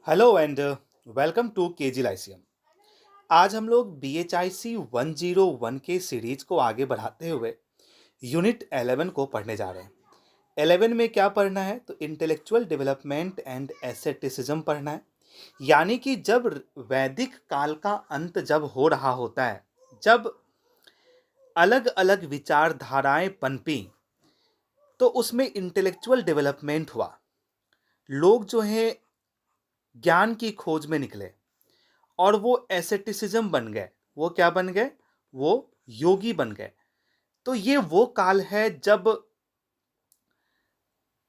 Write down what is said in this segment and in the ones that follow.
Hello and welcome to KG Lyceum. आज हम लोग BHIC 101 के सीरीज को आगे बढ़ाते हुए यूनिट 11 को पढ़ने जा रहे हैं। 11 में क्या पढ़ना है तो इंटेलेक्चुअल डेवलपमेंट एंड एस्थेटिसिज्म पढ़ना है। यानी कि जब वैदिक काल का अंत जब हो रहा होता है, जब अलग अलग विचारधाराएं पनपी, तो उसमें इंटेलेक्चुअल डेवलपमेंट हुआ। लोग जो है ज्ञान की खोज में निकले और वो एसेटिसिज्म बन गए। वो क्या बन गए? वो योगी बन गए। तो ये वो काल है जब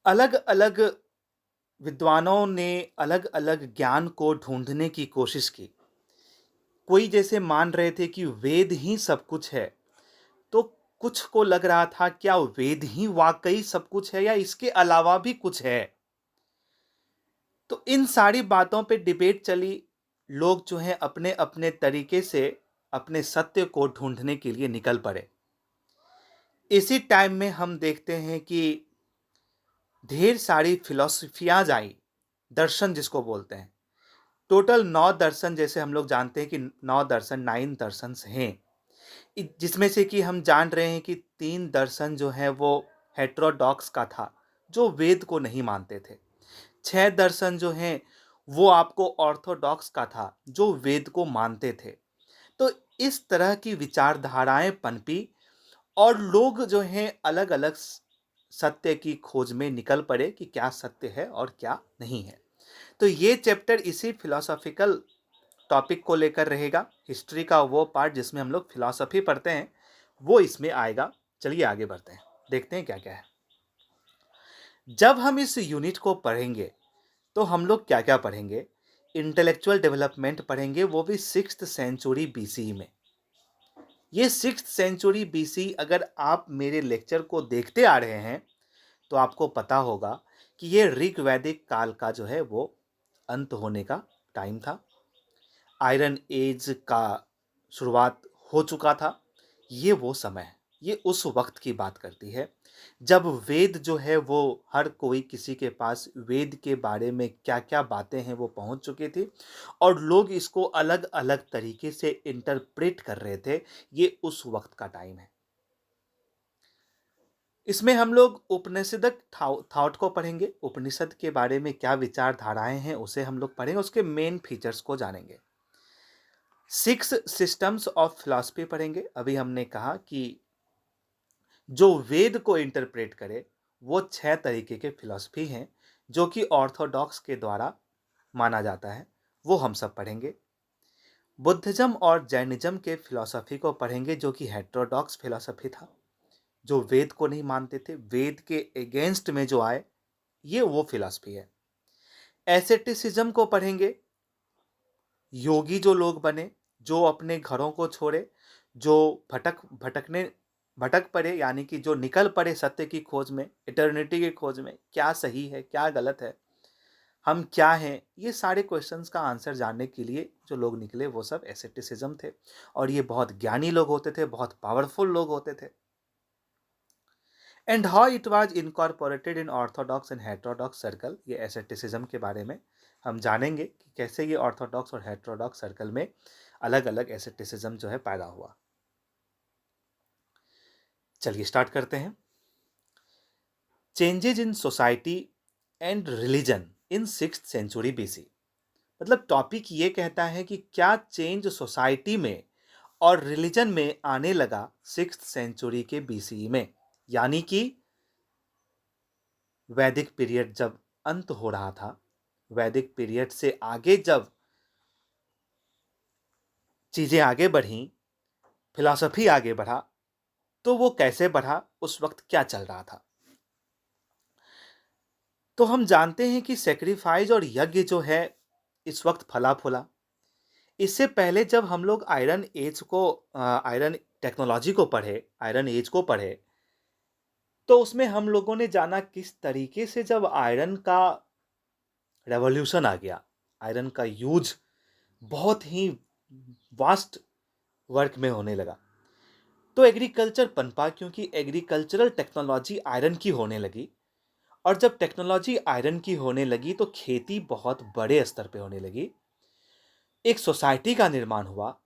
अलग अलग विद्वानों ने अलग अलग ज्ञान को ढूंढने की कोशिश की। कोई जैसे मान रहे थे कि वेद ही सब कुछ है, तो कुछ को लग रहा था क्या वेद ही वाकई सब कुछ है या इसके अलावा भी कुछ है। तो इन सारी बातों पे डिबेट चली। लोग जो है अपने अपने तरीके से अपने सत्य को ढूंढने के लिए निकल पड़े। इसी टाइम में हम देखते हैं कि ढेर सारी फिलॉसफियाँ आई, दर्शन जिसको बोलते हैं। टोटल 9 दर्शन, जैसे हम लोग जानते हैं कि 9 दर्शन 9 दर्शन हैं, जिसमें से कि हम जान रहे हैं कि 3 दर्शन जो है वो हेटेरोडॉक्स का था, जो वेद को नहीं मानते थे। 6 दर्शन जो हैं वो आपको ऑर्थोडॉक्स का था, जो वेद को मानते थे। तो इस तरह की विचारधाराएं पनपी और लोग जो हैं अलग अलग सत्य की खोज में निकल पड़े कि क्या सत्य है और क्या नहीं है। तो ये चैप्टर इसी फिलोसॉफिकल टॉपिक को लेकर रहेगा। हिस्ट्री का वो पार्ट जिसमें हम लोग फिलॉसफी पढ़ते हैं वो इसमें आएगा। चलिए आगे बढ़ते हैं, देखते हैं क्या क्या है। जब हम इस यूनिट को पढ़ेंगे तो हम लोग क्या क्या पढ़ेंगे? इंटेलेक्चुअल डेवलपमेंट पढ़ेंगे, वो भी 6th सेंचुरी BC में। ये 6th सेंचुरी BC, अगर आप मेरे लेक्चर को देखते आ रहे हैं तो आपको पता होगा कि ये ऋग वैदिक काल का जो है वो अंत होने का टाइम था। आयरन एज का शुरुआत हो चुका था। ये वो समय है, ये उस वक्त की बात करती है जब वेद जो है वो हर कोई, किसी के पास वेद के बारे में क्या क्या बातें हैं वो पहुंच चुकी थी और लोग इसको अलग अलग तरीके से इंटरप्रेट कर रहे थे। ये उस वक्त का टाइम है। इसमें हम लोग उपनिषदक थॉट को पढ़ेंगे। उपनिषद के बारे में क्या विचारधाराएं हैं उसे हम लोग पढ़ेंगे, उसके मेन फीचर्स को जानेंगे। 6 सिस्टम्स ऑफ फिलॉसफी पढ़ेंगे। अभी हमने कहा कि जो वेद को इंटरप्रेट करे वो 6 तरीके के फिलॉसफी हैं जो कि ऑर्थोडॉक्स के द्वारा माना जाता है, वो हम सब पढ़ेंगे। बुद्धिज्म और जैनिज्म के फिलॉसफी को पढ़ेंगे जो कि हेटेरोडॉक्स फिलॉसफी था, जो वेद को नहीं मानते थे, वेद के अगेंस्ट में जो आए, ये वो फिलॉसफी है। एसेटिसिज्म को पढ़ेंगे, योगी जो लोग बने, जो अपने घरों को छोड़े, जो भटक पड़े, यानी कि जो निकल पड़े सत्य की खोज में, इटर्निटी की खोज में, क्या सही है क्या गलत है, हम क्या हैं, ये सारे क्वेश्चंस का आंसर जानने के लिए जो लोग निकले वो सब एसेटिसिज्म थे। और ये बहुत ज्ञानी लोग होते थे, बहुत पावरफुल लोग होते थे। And how it was incorporated in orthodox and heterodox circle, ये एसेटिसिज्म के बारे में हम जानेंगे कि कैसे ये ऑर्थोडॉक्स और हेटेरोडॉक्स सर्कल में अलग अलग एसेटिसिज्म जो है पैदा हुआ। चलिए स्टार्ट करते हैं। Changes in society and religion in 6th century BC। मतलब टॉपिक ये कहता है कि क्या चेंज सोसाइटी में और रिलीजन में आने लगा 6th सेंचुरी के BC में। यानी कि वैदिक पीरियड जब अंत हो रहा था, वैदिक पीरियड से आगे जब चीज़ें आगे बढ़ी, फिलॉसफी आगे बढ़ा, तो वो कैसे बढ़ा, उस वक्त क्या चल रहा था। तो हम जानते हैं कि सेक्रीफाइस और यज्ञ जो है इस वक्त फला फूला। इससे पहले जब हम लोग आयरन एज को, आयरन टेक्नोलॉजी को पढ़े, आयरन एज को पढ़े, तो उसमें हम लोगों ने जाना किस तरीके से जब आयरन का रेवोल्यूशन आ गया, आयरन का यूज बहुत ही वास्ट वर्क में होने लगा, तो एग्रीकल्चर पनपा, क्योंकि एग्रीकल्चरल टेक्नोलॉजी आयरन की होने लगी और जब टेक्नोलॉजी आयरन की होने लगी तो खेती बहुत बड़े स्तर पे होने लगी। एक सोसाइटी का निर्माण हुआ।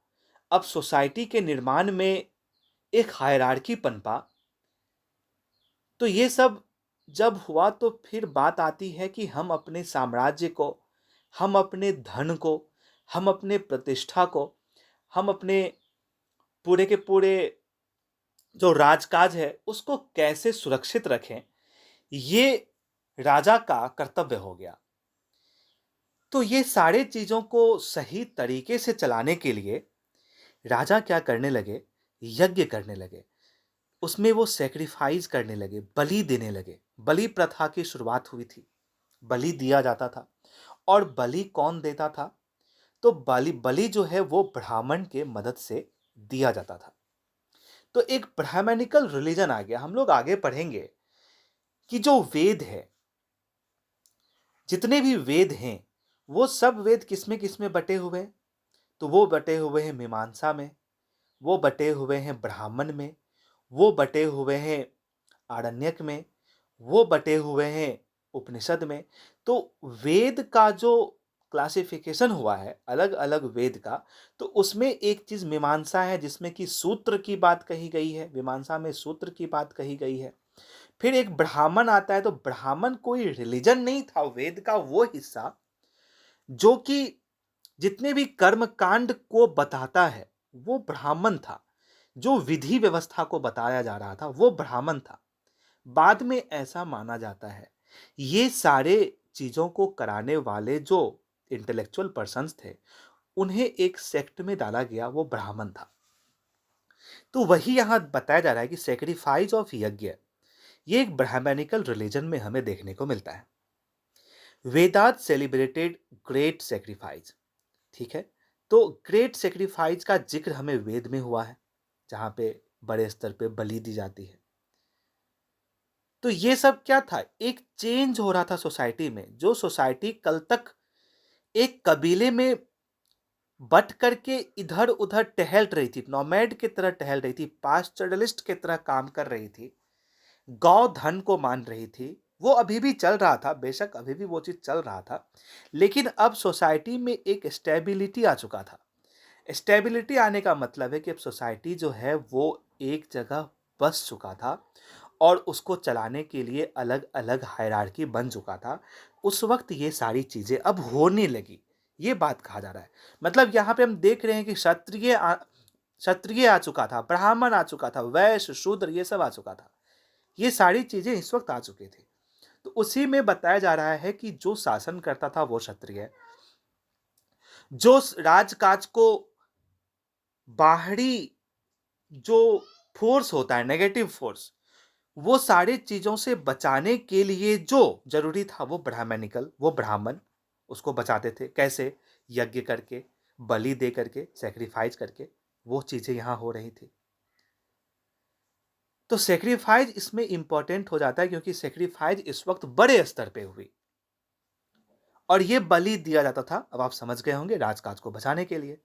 अब सोसाइटी के निर्माण में एक हायरार्की पनपा। तो ये सब जब हुआ तो फिर बात आती है कि हम अपने साम्राज्य को, हम अपने धन को, हम अपने प्रतिष्ठा को, हम अपने पूरे के पूरे जो राजकाज है उसको कैसे सुरक्षित रखें, ये राजा का कर्तव्य हो गया। तो ये सारे चीजों को सही तरीके से चलाने के लिए राजा क्या करने लगे, यज्ञ करने लगे। उसमें वो सैक्रिफाइस करने लगे, बलि देने लगे। बलि प्रथा की शुरुआत हुई थी। बलि दिया जाता था। और बलि कौन देता था? तो बलि बलि जो है वो ब्राह्मण के मदद से दिया जाता था। तो एक ब्राह्मणिकल रिलीजन आ गया। हम लोग आगे पढ़ेंगे कि जो वेद है, जितने भी वेद हैं, वो सब वेद किसमें बटे हुए हैं? तो वो बटे हुए हैं मीमांसा में, वो बटे हुए हैं ब्राह्मण में, वो बटे हुए हैं आरण्यक में, वो बटे हुए हैं उपनिषद में। तो वेद का जो क्लासिफिकेशन हुआ है अलग अलग वेद का, तो उसमें एक चीज मीमांसा है जिसमें कि सूत्र की बात कही गई है। मीमांसा में सूत्र की बात कही गई है। फिर एक ब्राह्मण आता है। तो ब्राह्मण कोई रिलीजन नहीं था, वेद का वो हिस्सा जो कि जितने भी कर्म कांड को बताता है वो ब्राह्मण था। जो विधि व्यवस्था को बताया जा रहा था वो ब्राह्मण था। बाद में ऐसा माना जाता है ये सारे चीजों को कराने वाले जो इंटेलेक्चुअल पर्सन्स थे उन्हें एक सेक्ट में डाला गया, वो ब्राह्मण था। तो वही यहां बताया जा रहा है कि सेक्रीफाइस ऑफ यज्ञ ये एक ब्राह्मणिकल रिलीजन में हमें देखने को मिलता है। वेदात सेलिब्रेटेड ग्रेट सेक्रीफाइस। ठीक है। तो ग्रेट सेक्रीफाइस का जिक्र हमें वेद में हुआ है जहां पे बड़े स्तर पे बलि दी जाती है। तो ये सब क्या था? एक चेंज हो रहा था सोसाइटी में। जो सोसाइटी कल तक एक कबीले में बट करके इधर उधर टहल रही थी, नोमैड की तरह टहल रही थी, पास्टरलिस्ट की तरह काम कर रही थी, गौ धन को मान रही थी, वो अभी भी चल रहा था। बेशक अभी भी वो चीज चल रहा था, लेकिन अब सोसाइटी में एक स्टेबिलिटी आ चुका था। स्टेबिलिटी आने का मतलब है कि अब सोसाइटी जो है वो एक जगह बस चुका था और उसको चलाने के लिए अलग अलग हायरार्की बन चुका था। उस वक्त ये सारी चीजें अब होने लगी, ये बात कहा जा रहा है। मतलब यहाँ पे हम देख रहे हैं कि क्षत्रिय आ चुका था, ब्राह्मण आ चुका था, वैश्य शूद्र ये सब आ चुका था। ये सारी चीजें इस वक्त आ चुकी थी। तो उसी में बताया जा रहा है कि जो शासन करता था वो क्षत्रिय, जो राजकाज को बाहरी जो फोर्स होता है, नेगेटिव फोर्स, वो सारी चीजों से बचाने के लिए जो जरूरी था वो ब्राह्मणिकल, वो ब्राह्मण उसको बचाते थे। कैसे? यज्ञ करके, बलि दे करके, सेक्रीफाइस करके, वो चीजें यहां हो रही थी। तो सेक्रीफाइस इसमें इंपॉर्टेंट हो जाता है क्योंकि सेक्रीफाइस इस वक्त बड़े स्तर पे हुई और ये बलि दिया जाता था। अब आप समझ गए होंगे, राजकाज को बचाने के लिए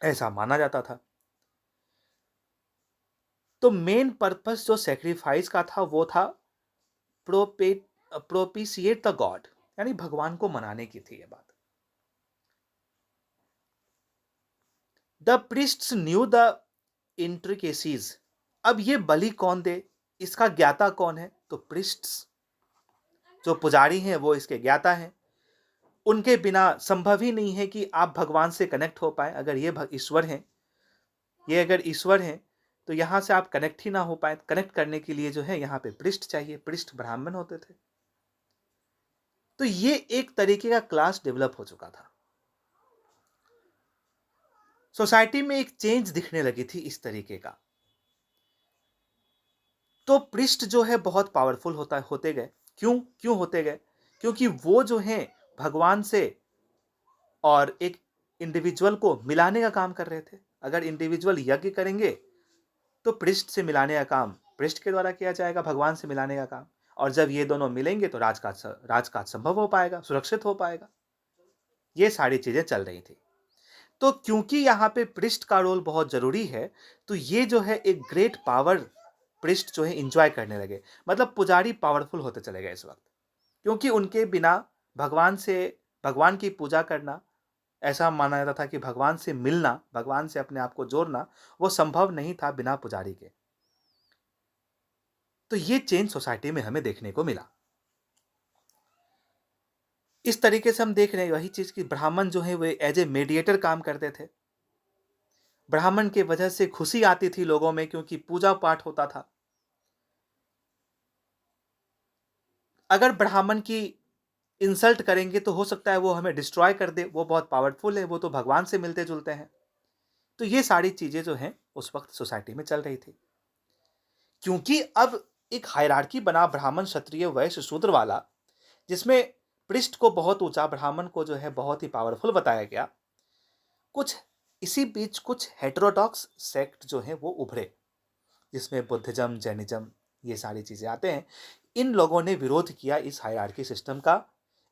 ऐसा माना जाता था। तो मेन पर्पस जो सेक्रीफाइस का था वो था प्रोपिशिएट द गॉड, यानी भगवान को मनाने की थी ये बात। The priests new the intricacies. अब ये बलि कौन दे, इसका ज्ञाता कौन है? तो प्रीस्ट्स जो पुजारी हैं वो इसके ज्ञाता हैं। उनके बिना संभव ही नहीं है कि आप भगवान से कनेक्ट हो पाए। अगर ये ईश्वर हैं, ये अगर ईश्वर हैं तो यहां से आप कनेक्ट ही ना हो पाए। कनेक्ट करने के लिए जो है यहाँ पे पृष्ठ चाहिए। पृष्ठ ब्राह्मण होते थे। तो ये एक तरीके का क्लास डेवलप हो चुका था। सोसाइटी में एक चेंज दिखने लगी थी इस तरीके का। तो पृष्ठ जो है बहुत पावरफुल होते गए। क्यों क्यों होते गए? क्योंकि वो जो है भगवान से और एक इंडिविजुअल को मिलाने का काम कर रहे थे। अगर इंडिविजुअल यज्ञ करेंगे तो पृष्ठ से मिलाने का काम पृष्ठ के द्वारा किया जाएगा, भगवान से मिलाने का काम। और जब ये दोनों मिलेंगे तो राजकाज संभव हो पाएगा, सुरक्षित हो पाएगा। ये सारी चीजें चल रही थी। तो क्योंकि यहाँ पे पृष्ठ का रोल बहुत जरूरी है, तो ये जो है एक ग्रेट पावर पृष्ठ जो है इंजॉय करने लगे। मतलब पुजारी पावरफुल होते चले गए इस वक्त, क्योंकि उनके बिना भगवान की पूजा करना, ऐसा माना जाता था कि भगवान से मिलना, भगवान से अपने आप को जोड़ना, वो संभव नहीं था बिना पुजारी के। तो ये चेंज सोसाइटी में हमें देखने को मिला। इस तरीके से हम देख रहे हैं वही चीज कि ब्राह्मण जो है वे एज ए मेडिएटर काम करते थे। ब्राह्मण के वजह से खुशी आती थी लोगों में, क्योंकि पूजा पाठ होता था। अगर ब्राह्मण की इंसल्ट करेंगे तो हो सकता है वो हमें डिस्ट्रॉय कर दे, वो बहुत पावरफुल है, वो तो भगवान से मिलते जुलते हैं। तो ये सारी चीजें जो हैं उस वक्त सोसाइटी में चल रही थी, क्योंकि अब एक हायरार्की बना ब्राह्मण क्षत्रिय वैश्य शूद्र वाला, जिसमें पृष्ठ को बहुत ऊंचा, ब्राह्मण को जो है बहुत ही पावरफुल बताया गया। कुछ इसी बीच कुछ हेटेरोडॉक्स सेक्ट जो है वो उभरे, जिसमें बुद्धिज्म, जैनिज्म, ये सारी चीजें आते हैं। इन लोगों ने विरोध किया इस हायरार्की सिस्टम का,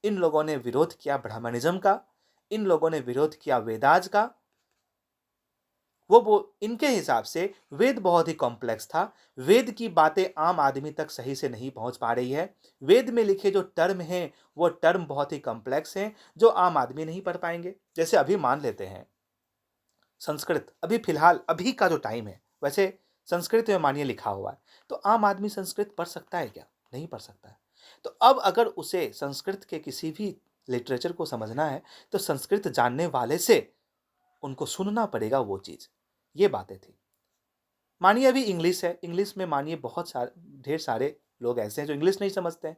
इन लोगों ने विरोध किया ब्राह्मणिज्म का, इन लोगों ने विरोध किया वेदाज का। वो इनके हिसाब से वेद बहुत ही कॉम्प्लेक्स था, वेद की बातें आम आदमी तक सही से नहीं पहुंच पा रही है, वेद में लिखे जो टर्म हैं वो टर्म बहुत ही कॉम्प्लेक्स हैं जो आम आदमी नहीं पढ़ पाएंगे। जैसे अभी मान लेते हैं संस्कृत, अभी फिलहाल अभी का जो टाइम है, वैसे संस्कृत में मानिए लिखा हुआ है, तो आम आदमी संस्कृत पढ़ सकता है क्या? नहीं पढ़ सकता है। तो अब अगर उसे संस्कृत के किसी भी लिटरेचर को समझना है तो संस्कृत जानने वाले से उनको सुनना पड़ेगा वो चीज। ये बातें थी। मानिए अभी इंग्लिश है, इंग्लिश में मानिए बहुत सारे ढेर सारे लोग ऐसे हैं जो इंग्लिश नहीं समझते हैं।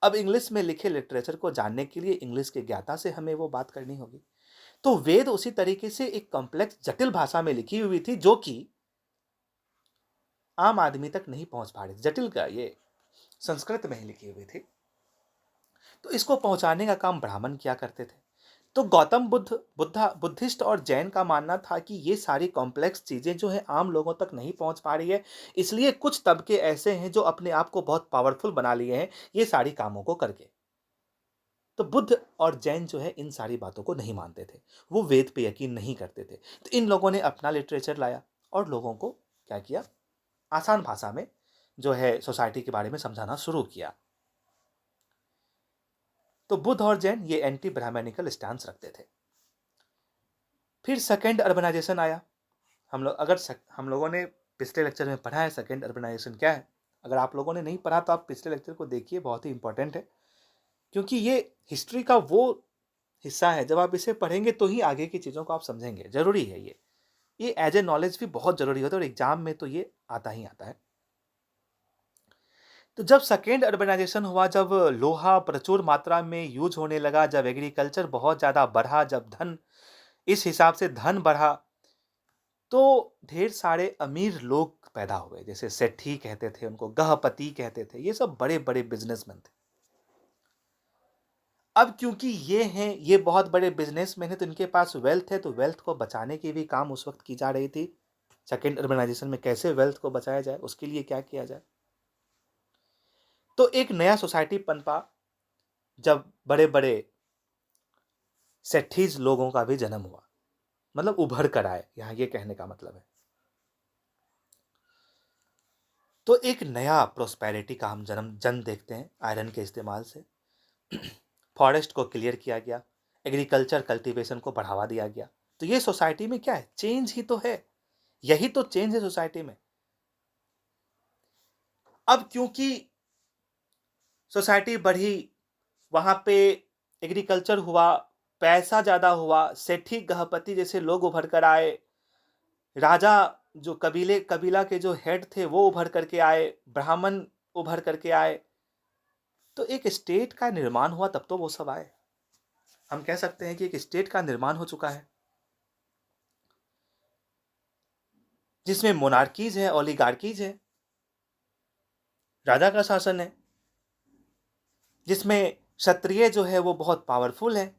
अब इंग्लिश में लिखे लिटरेचर को जानने के लिए इंग्लिश के ज्ञाता से हमें वो बात करनी होगी। तो वेद उसी तरीके से एक कॉम्प्लेक्स जटिल भाषा में लिखी हुई थी, जो कि आम आदमी तक नहीं पहुंच पा रही थी। जटिल का ये संस्कृत में ही लिखी हुई थी। तो इसको पहुंचाने का काम ब्राह्मण किया करते थे। तो गौतम बुद्धिस्ट और जैन का मानना था कि ये सारी कॉम्प्लेक्स चीजें जो है आम लोगों तक नहीं पहुंच पा रही है, इसलिए कुछ तबके ऐसे हैं जो अपने आप को बहुत पावरफुल बना लिए हैं ये सारी कामों को करके। तो बुद्ध और जैन जो है इन सारी बातों को नहीं मानते थे, वो वेद पे यकीन नहीं करते थे। तो इन लोगों ने अपना लिटरेचर लाया और लोगों को क्या किया, आसान भाषा में जो है सोसाइटी के बारे में समझाना शुरू किया। तो बुद्ध और जैन ये एंटी ब्राह्मणिकल स्टैंस रखते थे। फिर सेकेंड अर्बनाइजेशन आया। हम लोगों ने पिछले लेक्चर में पढ़ा है सेकेंड अर्बनाइजेशन क्या है। अगर आप लोगों ने नहीं पढ़ा तो आप पिछले लेक्चर को देखिए, बहुत ही इंपॉर्टेंट है, क्योंकि ये हिस्ट्री का वो हिस्सा है, जब आप इसे पढ़ेंगे तो ही आगे की चीज़ों को आप समझेंगे। जरूरी है ये एज ए नॉलेज भी बहुत जरूरी होता है, और एग्जाम में तो ये आता ही आता है। तो जब सेकेंड अर्बनाइजेशन हुआ, जब लोहा प्रचुर मात्रा में यूज होने लगा, जब एग्रीकल्चर बहुत ज़्यादा बढ़ा, जब धन इस हिसाब से धन बढ़ा, तो ढेर सारे अमीर लोग पैदा हुए। जैसे सेठी कहते थे उनको, गहपति कहते थे, ये सब बड़े बड़े बिजनेसमैन थे। अब क्योंकि ये बहुत बड़े बिजनेसमैन है, तो इनके पास वेल्थ है, तो वेल्थ को बचाने की भी काम उस वक्त की जा रही थी। सेकेंड अर्बनाइजेशन में कैसे वेल्थ को बचाया जाए, उसके लिए क्या किया जाए। तो एक नया सोसाइटी पनपा, जब बड़े बड़े सेठीज लोगों का भी जन्म हुआ, मतलब उभर कर आए, यहां ये कहने का मतलब है। तो एक नया प्रोस्पेरिटी का हम जन्म देखते हैं आयरन के इस्तेमाल से। फॉरेस्ट को क्लियर किया गया, एग्रीकल्चर कल्टीवेशन को बढ़ावा दिया गया। तो ये सोसाइटी में क्या है, चेंज ही तो है, यही तो चेंज है सोसाइटी में। अब क्योंकि सोसाइटी बढ़ी, वहां पे एग्रीकल्चर हुआ, पैसा ज्यादा हुआ, सेठी गहपति जैसे लोग उभर कर आए, राजा जो कबीला के जो हेड थे वो उभर करके आए, ब्राह्मण उभर करके आए, तो एक स्टेट का निर्माण हुआ, तब तो वो सब आए। हम कह सकते हैं कि एक स्टेट का निर्माण हो चुका है, जिसमें मोनार्कीज है, ओलिगार्कीज है, राजा का शासन है, जिसमें क्षत्रिय जो है वो बहुत पावरफुल है,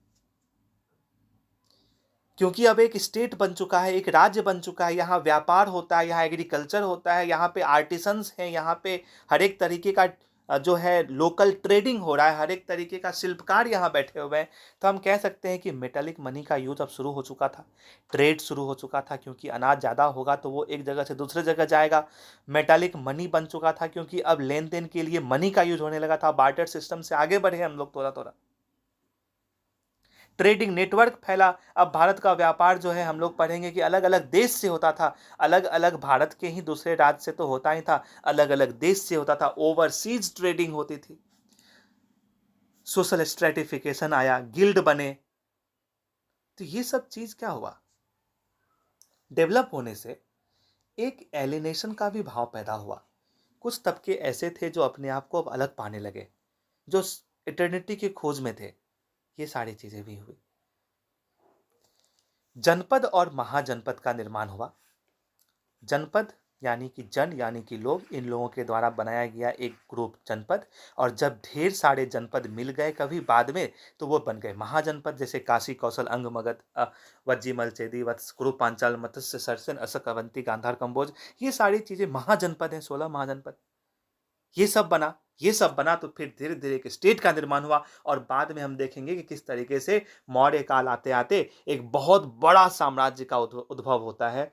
क्योंकि अब एक स्टेट बन चुका है, एक राज्य बन चुका है। यहाँ व्यापार होता है, यहाँ एग्रीकल्चर होता है, यहाँ पे आर्टिसंस हैं, यहाँ पे हर एक तरीके का जो है लोकल ट्रेडिंग हो रहा है, हर एक तरीके का शिल्पकार यहाँ बैठे हुए हैं, तो हम कह सकते हैं कि मेटालिक मनी का यूज अब शुरू हो चुका था। ट्रेड शुरू हो चुका था, क्योंकि अनाज ज़्यादा होगा तो वो एक जगह से दूसरे जगह जाएगा। मेटालिक मनी बन चुका था, क्योंकि अब लेन देन के लिए मनी का यूज होने लगा था। बार्टर सिस्टम से आगे बढ़े हम लोग थोड़ा थोड़ा। ट्रेडिंग नेटवर्क फैला। अब भारत का व्यापार जो है हम लोग पढ़ेंगे कि अलग अलग देश से होता था। अलग अलग भारत के ही दूसरे राज्य से तो होता ही था, अलग अलग देश से होता था। ओवरसीज ट्रेडिंग होती थी। सोशल स्ट्रेटिफिकेशन आया, गिल्ड बने। तो ये सब चीज क्या हुआ, डेवलप होने से एक एलिनेशन का भी भाव पैदा हुआ। कुछ तबके ऐसे थे जो अपने आप को अब अलग पाने लगे, जो इटर्निटी की खोज में थे। ये सारी चीजें भी हुई। जनपद और महाजनपद का निर्माण हुआ। जनपद यानी कि जन यानी कि लोग, इन लोगों के द्वारा बनाया गया एक ग्रुप जनपद। और जब ढेर सारे जनपद मिल गए कभी बाद में, तो वो बन गए महाजनपद। जैसे काशी, कौशल, अंग, मगध, वज्जीमल, चेदी, वत्स, कुरु, पांचाल, मत्स्य, सरसन, असक, अवंती, गांधार, कंबोज, ये सारी चीजें महाजनपद हैं, 16 महाजनपद। ये सब बना, ये सब बना तो फिर धीरे धीरे एक स्टेट का निर्माण हुआ। और बाद में हम देखेंगे कि किस तरीके से मौर्य काल आते आते एक बहुत बड़ा साम्राज्य का उद्भव होता है,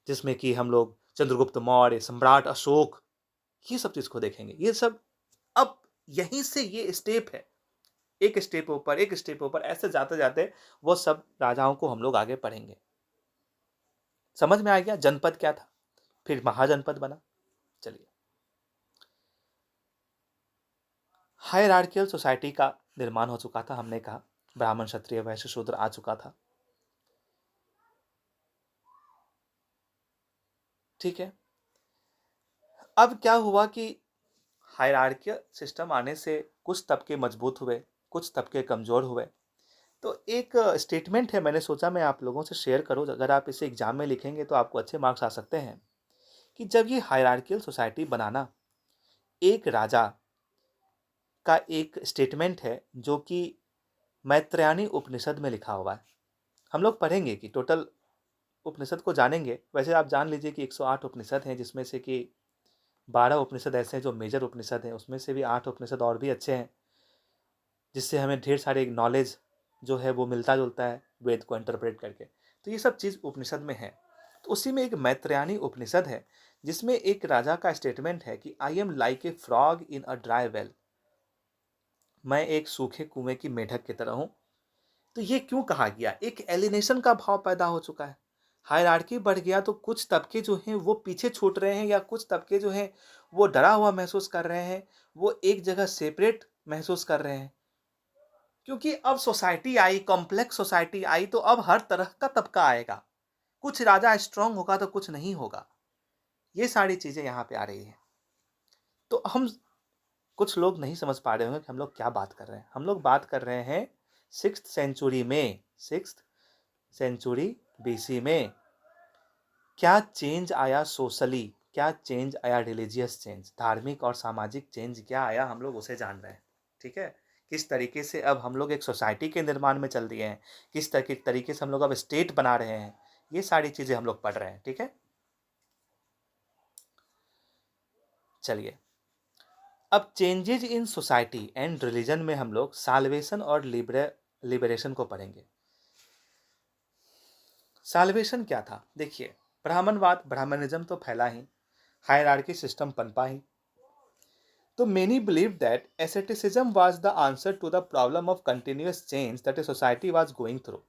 जिसमें कि हम लोग चंद्रगुप्त मौर्य, सम्राट अशोक, ये सब चीज को देखेंगे। ये सब अब यहीं से ये स्टेप है, एक स्टेप ऊपर एक स्टेप ऊपर, ऐसे जाते जाते वो सब राजाओं को हम लोग आगे पढ़ेंगे। समझ में आ गया जनपद क्या था, फिर महाजनपद बना। चलिए, हायरार्कियल सोसाइटी का निर्माण हो चुका था। हमने कहा ब्राह्मण, क्षत्रिय, वैश्य, शूद्र आ चुका था। ठीक है, अब क्या हुआ कि हायरार्कियल सिस्टम आने से कुछ तबके मजबूत हुए, कुछ तबके कमजोर हुए। तो एक स्टेटमेंट है, मैंने सोचा मैं आप लोगों से शेयर करूं। अगर आप इसे एग्जाम में लिखेंगे तो आपको अच्छे मार्क्स आ सकते हैं। कि जब ये हायरार्कियल सोसाइटी बनाना, एक राजा का एक स्टेटमेंट है जो कि मैत्रेयानी उपनिषद में लिखा हुआ है। हम लोग पढ़ेंगे कि टोटल उपनिषद को जानेंगे। वैसे आप जान लीजिए कि 108 उपनिषद हैं, जिसमें से कि 12 उपनिषद ऐसे हैं जो मेजर उपनिषद हैं, उसमें से भी 8 उपनिषद और भी अच्छे हैं, जिससे हमें ढेर सारे नॉलेज जो है वो मिलता जुलता है वेद को इंटरप्रेट करके। तो ये सब चीज़ उपनिषद में है। तो उसी में एक मैत्रेयानी उपनिषद है, जिसमें एक राजा का स्टेटमेंट है कि I am like a frog in a dry well. मैं एक सूखे कुएं की मेढक की तरह हूं। तो ये क्यों कहा गया, एक एलिनेशन का भाव पैदा हो चुका है। हायरार्की बढ़ गया तो कुछ तबके जो हैं वो पीछे छूट रहे हैं, या कुछ तबके जो हैं वो डरा हुआ महसूस कर रहे हैं, वो एक जगह सेपरेट महसूस कर रहे हैं। क्योंकि अब society I, complex society I, तो अब हर तरह का तबका आएगा। कुछ राजा स्ट्रांग होगा तो कुछ नहीं होगा। ये सारी चीजें यहाँ पे आ रही है। तो हम, कुछ लोग नहीं समझ पा रहे होंगे कि हम लोग क्या बात कर रहे हैं। हम लोग बात कर रहे हैं 6th सेंचुरी बीसी में क्या चेंज आया सोशली, क्या चेंज आया, रिलीजियस चेंज, धार्मिक और सामाजिक चेंज क्या आया, हम लोग उसे जान रहे हैं। ठीक है, किस तरीके से अब हम लोग एक सोसाइटी के निर्माण में चल दिए हैं, किस तरीके से हम लोग अब स्टेट बना रहे हैं, ये सारी चीजें हम लोग पढ़ रहे हैं। ठीक है, चलिए, अब changes in society and religion में हम लोग साल्वेशन और लिबरेशन को पढ़ेंगे। साल्वेशन क्या था, देखिए, ब्राह्मणवाद, ब्राह्मणिज्म तो फैला ही, हायरार्की सिस्टम पनपा ही। तो many believed that asceticism was the answer to the problem of continuous change that a society was going through।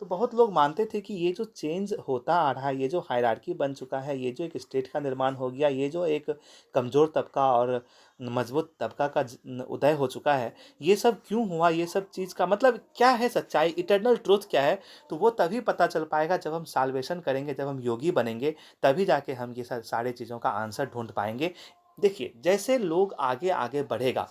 तो बहुत लोग मानते थे कि ये जो चेंज होता आ रहा है, ये जो हायरार्की बन चुका है, ये जो एक स्टेट का निर्माण हो गया, ये जो एक कमज़ोर तबका और मजबूत तबका का उदय हो चुका है, ये सब क्यों हुआ, ये सब चीज़ का मतलब क्या है, सच्चाई, इटर्नल ट्रूथ क्या है। तो वो तभी पता चल पाएगा जब हम साल्वेशन करेंगे, जब हम योगी बनेंगे, तभी जाके हम ये सारे चीज़ों का आंसर ढूंढ पाएंगे। देखिए, जैसे लोग आगे आगे बढ़ेगा,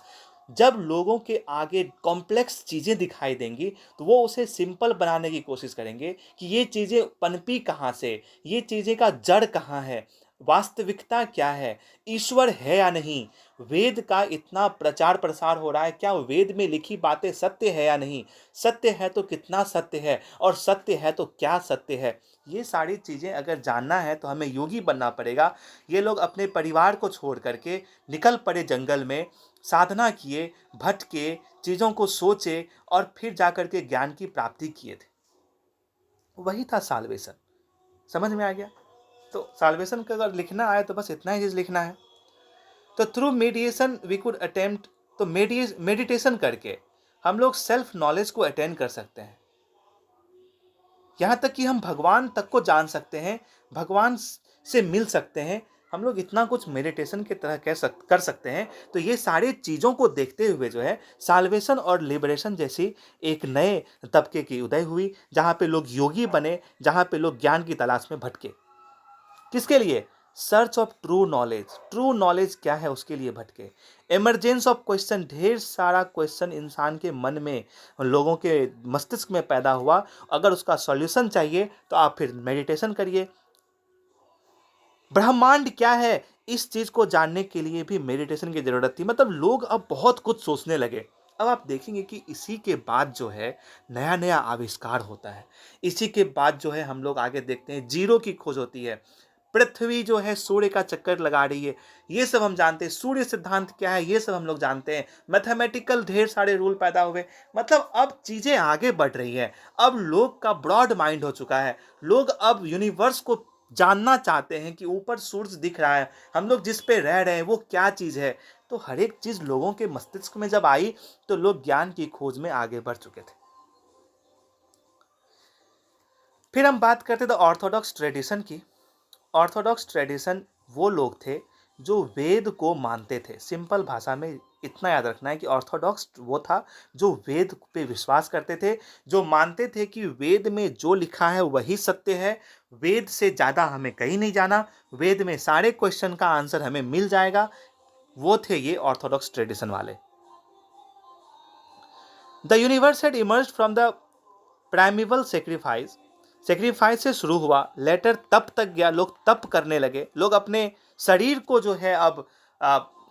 जब लोगों के आगे कॉम्प्लेक्स चीज़ें दिखाई देंगी, तो वो उसे सिंपल बनाने की कोशिश करेंगे कि ये चीज़ें पनपी कहाँ से, ये चीज़ें का जड़ कहाँ है। वास्तविकता क्या है, ईश्वर है या नहीं, वेद का इतना प्रचार प्रसार हो रहा है, क्या वेद में लिखी बातें सत्य है या नहीं, सत्य है तो कितना सत्य है, और सत्य है तो क्या सत्य है। ये सारी चीज़ें अगर जानना है तो हमें योगी बनना पड़ेगा। ये लोग अपने परिवार को छोड़ करके निकल पड़े जंगल में, साधना किए, भटके, चीज़ों को सोचे और फिर जाकर के ज्ञान की प्राप्ति किए थे। वही था साल्वेशन। समझ में आ गया? तो साल्वेशन का अगर लिखना आए तो बस इतना ही चीज़ लिखना है। तो through mediation we could attempt, तो मेडिटेशन करके हम लोग सेल्फ नॉलेज को अटेन कर सकते हैं। यहाँ तक कि हम भगवान तक को जान सकते हैं, भगवान से मिल सकते हैं। हम लोग इतना कुछ मेडिटेशन के तरह कर सकते हैं। तो ये सारी चीज़ों को देखते हुए जो है साल्वेशन और लिबरेशन जैसी एक नए तबके की उदय हुई, जहाँ पे लोग योगी बने, जहाँ पे लोग ज्ञान की तलाश में भटके। किसके लिए? Search of true knowledge. True knowledge क्या है उसके लिए भटके। इमरजेंस ऑफ क्वेश्चन, ढेर सारा क्वेश्चन इंसान के मन में, लोगों के मस्तिष्क में पैदा हुआ। अगर उसका सॉल्यूशन चाहिए तो आप फिर मेडिटेशन करिए। ब्रह्मांड क्या है, इस चीज को जानने के लिए भी मेडिटेशन की जरूरत थी। मतलब लोग अब बहुत कुछ सोचने लगे। अब आप देखेंगे कि इसी के बाद जो है नया नया आविष्कार होता है। इसी के बाद जो है हम लोग आगे देखते हैं जीरो की खोज होती है। पृथ्वी जो है सूर्य का चक्कर लगा रही है, ये सब हम जानते हैं। सूर्य सिद्धांत क्या है, ये सब हम लोग जानते हैं। मैथमेटिकल ढेर सारे रूल पैदा हुए। मतलब अब चीजें आगे बढ़ रही है। अब लोग का ब्रॉड माइंड हो चुका है। लोग अब यूनिवर्स को जानना चाहते हैं कि ऊपर सूरज दिख रहा है, हम लोग जिस पे रह रहे हैं वो क्या चीज है। तो हर एक चीज लोगों के मस्तिष्क में जब आई तो लोग ज्ञान की खोज में आगे बढ़ चुके थे। फिर हम बात करते थे ऑर्थोडॉक्स ट्रेडिशन की। ऑर्थोडॉक्स ट्रेडिशन वो लोग थे जो वेद को मानते थे। सिंपल भाषा में इतना याद रखना है कि ऑर्थोडॉक्स वो था जो वेद पे विश्वास करते थे, जो मानते थे कि वेद में जो लिखा है वही सत्य है, वेद से ज़्यादा हमें कहीं नहीं जाना, वेद में सारे क्वेश्चन का आंसर हमें मिल जाएगा। वो थे ये ऑर्थोडॉक्स ट्रेडिशन वाले। The universe had emerged from the primeval sacrifice. Sacrifice से शुरू हुआ, लेटर तप तक गया, लोग तप करने लगे। लोग अपने शरीर को जो है अब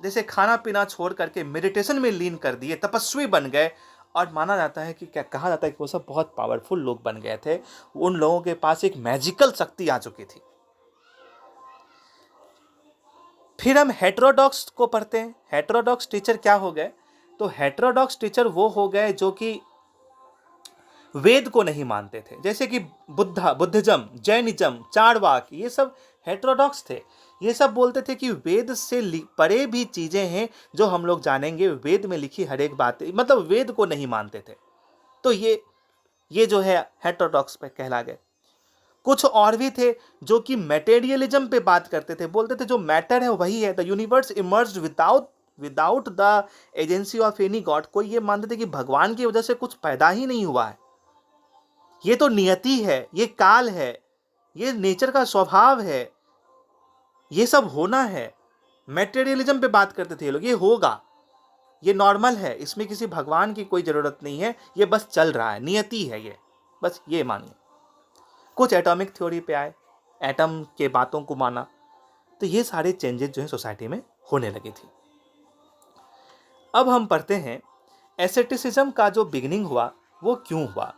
जैसे खाना पीना छोड़ करके मेडिटेशन में लीन कर दिए, तपस्वी बन गए। और माना जाता है कि क्या कहा जाता है कि वो सब बहुत पावरफुल लोग बन गए थे। उन लोगों के पास एक मैजिकल शक्ति आ चुकी थी। फिर हम हेटेरोडॉक्स को पढ़ते हैं। हेटेरोडॉक्स टीचर क्या हो गए? तो हेटेरोडॉक्स टीचर वो हो गए जो कि वेद को नहीं मानते थे। जैसे कि बुद्धिज्म, जैनिज्म, चारवाक, ये सब हेटेरोडॉक्स थे। ये सब बोलते थे कि वेद से परे भी चीजें हैं जो हम लोग जानेंगे। वेद में लिखी हर एक बात, मतलब वेद को नहीं मानते थे। तो ये जो है हेटेरोडॉक्स पे कहला गए। कुछ और भी थे जो कि मैटेरियलिज्म पे बात करते थे। बोलते थे जो मैटर है वही है। The universe emerged without the agency of any God. कोई ये मानते थे कि भगवान की वजह से कुछ पैदा ही नहीं हुआ है, ये तो नियति है, ये काल है, ये नेचर का स्वभाव है, ये सब होना है। मैटेरियलिज्म पे बात करते थे ये लोग। ये होगा, ये नॉर्मल है, इसमें किसी भगवान की कोई ज़रूरत नहीं है, ये बस चल रहा है, नियति है ये, बस ये मानिए। कुछ एटॉमिक थ्योरी पे आए, एटम के बातों को माना। तो ये सारे चेंजेस जो है सोसाइटी में होने लगी थी। अब हम पढ़ते हैं एसेटिसिज्म का जो बिगिनिंग हुआ वो क्यों हुआ।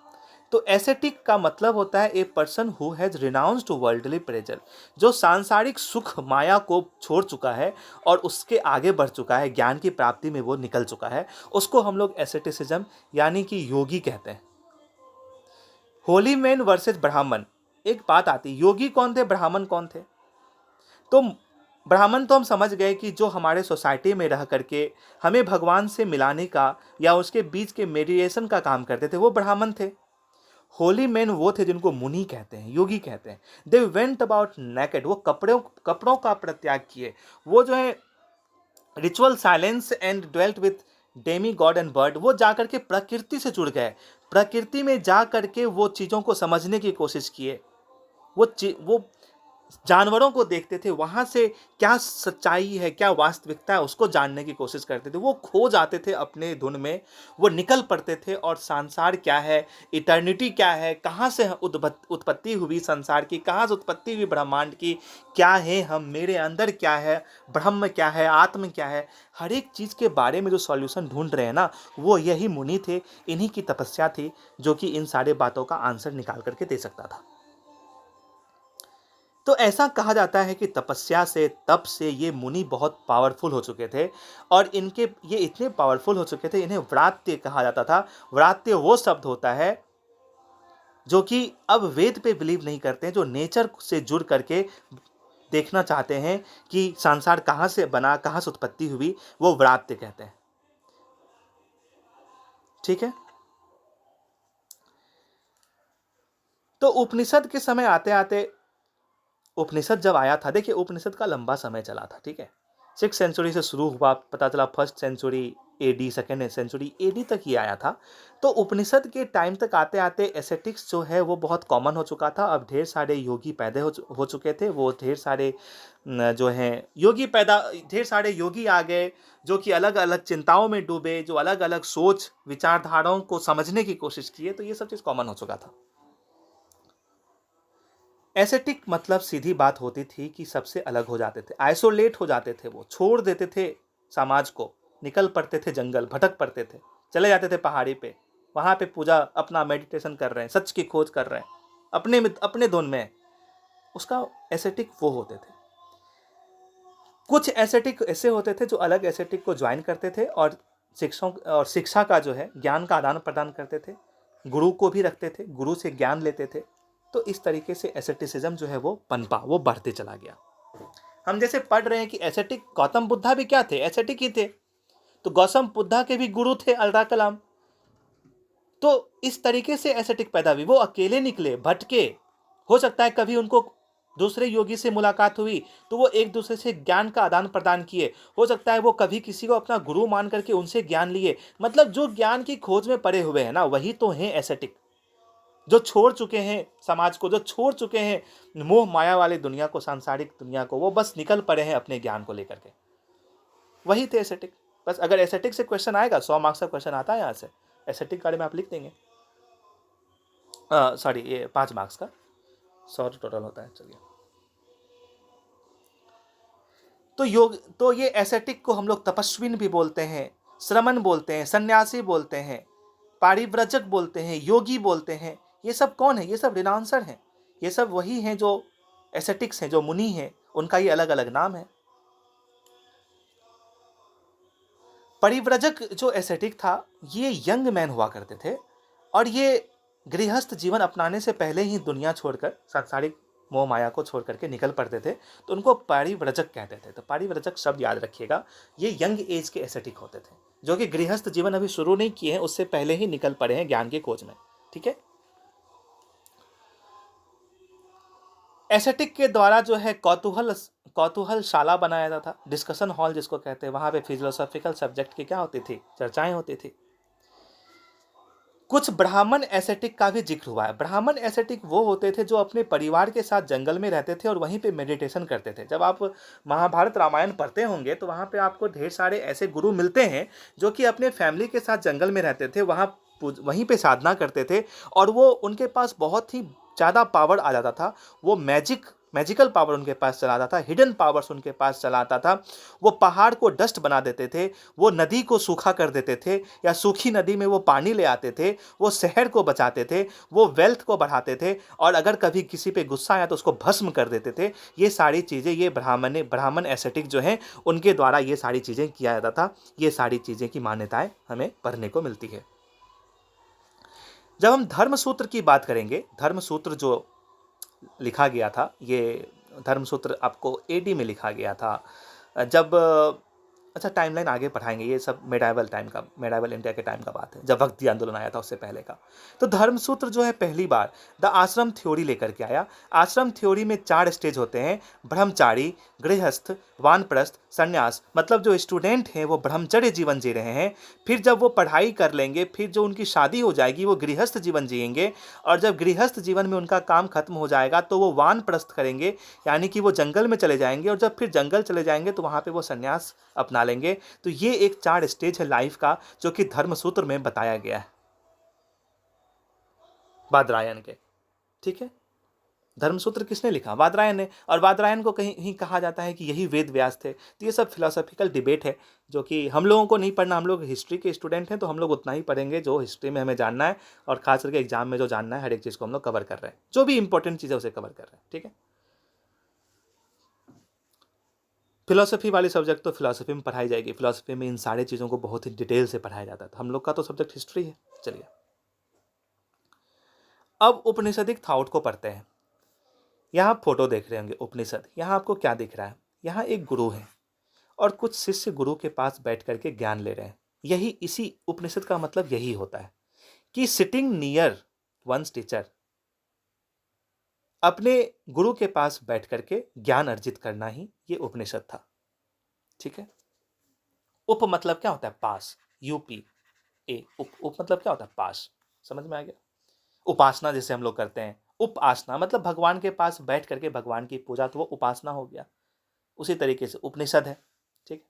तो एसेटिक का मतलब होता है a person who has renounced worldly pleasure. जो सांसारिक सुख माया को छोड़ चुका है और उसके आगे बढ़ चुका है, ज्ञान की प्राप्ति में वो निकल चुका है, उसको हम लोग एसेटिसिज्म यानी कि योगी कहते हैं। होली मैन वर्सेस ब्राह्मण, एक बात आती, योगी कौन थे, ब्राह्मण कौन थे? तो ब्राह्मण तो हम समझ गए कि जो हमारे सोसाइटी में रह करके हमें भगवान से मिलाने का या उसके बीच के मेडिएशन का काम करते थे, वो ब्राह्मण थे। होली मैन वो थे जिनको मुनि कहते हैं, योगी कहते हैं। दे वेंट अबाउट नेकेड, वो कपड़ों का परित्याग किए। वो जो है ritual silence and dwelt with Demi God and bird, वो जाकर के प्रकृति से जुड़ गए। प्रकृति में जा करके वो चीज़ों को समझने की कोशिश किए। वो जानवरों को देखते थे, वहाँ से क्या सच्चाई है, क्या वास्तविकता है, उसको जानने की कोशिश करते थे। वो खो जाते थे अपने धुन में, वो निकल पड़ते थे और संसार क्या है, इटर्निटी क्या है, कहाँ से उत्पत्ति हुई संसार की, कहाँ से उत्पत्ति हुई ब्रह्मांड की, क्या है हम, मेरे अंदर क्या है, ब्रह्म क्या है, आत्म क्या है, हर एक चीज़ के बारे में जो सॉल्यूशन ढूंढ रहे हैं ना, वो यही मुनि थे, इन्हीं की तपस्या थी जो कि इन सारे बातों का आंसर निकाल करके दे सकता था। तो ऐसा कहा जाता है कि तपस्या से, तप से ये मुनि बहुत पावरफुल हो चुके थे और इनके ये इतने पावरफुल हो चुके थे, इन्हें व्रात्य कहा जाता था। व्रात्य वो शब्द होता है जो कि अब वेद पे बिलीव नहीं करते हैं, जो नेचर से जुड़ करके देखना चाहते हैं कि संसार कहाँ से बना, कहाँ से उत्पत्ति हुई, वो व्रात्य कहते हैं। ठीक है। तो उपनिषद के समय आते आते, उपनिषद जब आया था, देखिए उपनिषद का लंबा समय चला था, ठीक है। 6th सेंचुरी से शुरू हुआ, पता चला 1st century AD, 2nd century AD तक ही आया था। तो उपनिषद के टाइम तक आते आते एसेटिक्स जो है वो बहुत कॉमन हो चुका था। अब ढेर सारे योगी पैदा हो चुके थे, वो ढेर सारे जो हैं योगी पैदा, ढेर सारे योगी आ गए जो कि अलग अलग चिंताओं में डूबे, जो अलग अलग सोच विचारधाराओं को समझने की कोशिश किए। तो ये सब चीज़ कॉमन हो चुका था। एसेटिक मतलब सीधी बात होती थी कि सबसे अलग हो जाते थे, आइसोलेट हो जाते थे, वो छोड़ देते थे समाज को, निकल पड़ते थे जंगल, भटक पड़ते थे, चले जाते थे पहाड़ी पे, वहाँ पे पूजा, अपना मेडिटेशन कर रहे हैं, सच की खोज कर रहे हैं, अपने धुन में। उसका एसेटिक वो होते थे। कुछ एसेटिक ऐसे होते थे जो अलग एसेटिक को ज्वाइन करते थे और शिक्षा का जो है, ज्ञान का आदान प्रदान करते थे, गुरु को भी रखते थे, गुरु से ज्ञान लेते थे। तो इस तरीके से एसेटिसिज्म जो है वो पनपा, वो बढ़ते चला गया। हम जैसे पढ़ रहे हैं कि एसेटिक, गौतम बुद्धा भी क्या थे, एसेटिक ही थे। तो गौतम बुद्धा के भी गुरु थे अल्लाह कलाम। तो इस तरीके से एसेटिक पैदा हुई, वो अकेले निकले, भटके। हो सकता है कभी उनको दूसरे योगी से मुलाकात हुई तो वो एक दूसरे से ज्ञान का आदान प्रदान किए। हो सकता है वो कभी किसी को अपना गुरु मान करके उनसे ज्ञान लिए। मतलब जो ज्ञान की खोज में पड़े हुए हैं ना, वही तो हैं एसेटिक, जो छोड़ चुके हैं समाज को, जो छोड़ चुके हैं मोह माया वाली दुनिया को, सांसारिक दुनिया को, वो बस निकल पड़े हैं अपने ज्ञान को लेकर के। वही थे एसेटिक। बस अगर एसेटिक से क्वेश्चन आएगा, 100 मार्क्स का क्वेश्चन आता है यहाँ से, एसेटिक के बारे में आप लिख देंगे। सॉरी, ये 5 मार्क्स का, 100 टोटल होता है। चलिए, तो ये एसेटिक को हम लोग तपस्विन भी बोलते हैं, श्रमण बोलते हैं, सन्यासी बोलते हैं, पारिव्रजक बोलते हैं, योगी बोलते हैं। ये सब कौन है? ये सब रिनाउंसर हैं। ये सब वही हैं जो एसेटिक्स हैं, जो मुनि हैं, उनका ये अलग अलग नाम है। परिव्रजक जो एसेटिक था, ये यंग मैन हुआ करते थे और ये गृहस्थ जीवन अपनाने से पहले ही दुनिया छोड़कर, सांसारिक मोह माया को छोड़ करके निकल पड़ते थे, तो उनको परिव्रजक कहते थे। तो परिव्रजक शब्द याद रखिएगा, ये यंग एज के एसेटिक होते थे, जो कि गृहस्थ जीवन अभी शुरू नहीं किए हैं, उससे पहले ही निकल पड़े हैं ज्ञान की खोज में। ठीक है। एसेटिक के द्वारा जो है कौतूहलशाला बनाया जाता था, डिस्कशन हॉल जिसको कहते हैं। वहाँ पे फिलोसॉफिकल सब्जेक्ट की क्या होती थी, चर्चाएं होती थी। कुछ ब्राह्मण एसेटिक का भी जिक्र हुआ है। ब्राह्मण एसेटिक वो होते थे जो अपने परिवार के साथ जंगल में रहते थे और वहीं पे मेडिटेशन करते थे। जब आप महाभारत रामायण पढ़ते होंगे तो वहाँ पे आपको ढेर सारे ऐसे गुरु मिलते हैं जो कि अपने फैमिली के साथ जंगल में रहते थे, वहीं पे साधना करते थे और वो उनके पास बहुत ही ज़्यादा पावर आ जाता था। वो मैजिकल पावर उनके पास चला आता था, हिडन पावर्स उनके पास चला आता था। वो पहाड़ को डस्ट बना देते थे, वो नदी को सूखा कर देते थे या सूखी नदी में वो पानी ले आते थे, वो शहर को बचाते थे, वो वेल्थ को बढ़ाते थे और अगर कभी किसी पे गुस्सा आया तो उसको भस्म कर देते थे। ये सारी चीज़ें, ये ब्राह्मण एसेटिक जो हैं उनके द्वारा ये सारी चीज़ें किया जाता था। ये सारी चीज़ें की मान्यताएं हमें पढ़ने को मिलती है। जब हम धर्मसूत्र की बात करेंगे, धर्मसूत्र जो लिखा गया था, ये धर्मसूत्र आपको एडी में लिखा गया था। जब अच्छा, टाइमलाइन आगे पढ़ाएंगे, ये सब मेडाइवल इंडिया के टाइम का बात है, जब वक्ती आंदोलन आया था उससे पहले का। तो धर्मसूत्र जो है पहली बार द आश्रम थ्योरी लेकर के आया। आश्रम थ्योरी में 4 स्टेज होते हैं: ब्रह्मचारी, गृहस्थ, वानप्रस्थ, संन्यास, मतलब जो स्टूडेंट हैं वो ब्रह्मचर्य जीवन जी रहे हैं, फिर जब वो पढ़ाई कर लेंगे, फिर जो उनकी शादी हो जाएगी वो गृहस्थ जीवन जिएंगे, और जब गृहस्थ जीवन में उनका काम खत्म हो जाएगा तो वो वानप्रस्थ करेंगे, यानी कि वो जंगल में चले जाएंगे, और जब फिर जंगल चले जाएंगे तो वहाँ पे वो संन्यास अपना लेंगे। तो ये एक 4 स्टेज है लाइफ का, जो कि धर्मसूत्र में बताया गया है बादरायण के। ठीक है, धर्मसूत्र किसने लिखा? वादरायण ने। और वादरायण को कहीं ही कहा जाता है कि यही वेद व्यास थे। तो ये सब फिलोसॉफिकल डिबेट है जो कि हम लोगों को नहीं पढ़ना। हम लोग हिस्ट्री के स्टूडेंट हैं, तो हम लोग उतना ही पढ़ेंगे जो हिस्ट्री में हमें जानना है, और खास करके एग्जाम में जो जानना है, हर एक चीज़ को हम लोग कवर कर रहे हैं, जो भी इंपॉर्टेंट चीज़ है उसे कवर कर रहे हैं। ठीक है, फिलोसफी वाली सब्जेक्ट तो फिलोसफी में पढ़ाई जाएगी। फिलोसफी में इन सारी चीज़ों को बहुत ही डिटेल से पढ़ाया जाता है। तो हम लोग का तो सब्जेक्ट हिस्ट्री है। चलिए, अब उपनिषदिक थॉट को पढ़ते हैं। यहाँ आप फोटो देख रहे होंगे उपनिषद। यहाँ आपको क्या दिख रहा है? यहाँ एक गुरु है और कुछ शिष्य गुरु के पास बैठ करके ज्ञान ले रहे हैं। यही इसी उपनिषद का मतलब यही होता है कि सिटिंग नियर वंस टीचर, अपने गुरु के पास बैठ करके ज्ञान अर्जित करना ही ये उपनिषद था। ठीक है, उप मतलब क्या होता है? पास, यूपी ए। उप मतलब क्या होता है? पास। समझ में आ गया? उपासना जैसे हम लोग करते हैं, उपासना मतलब भगवान के पास बैठ करके भगवान की पूजा, तो वो उपासना हो गया। उसी तरीके से उपनिषद है। ठीक,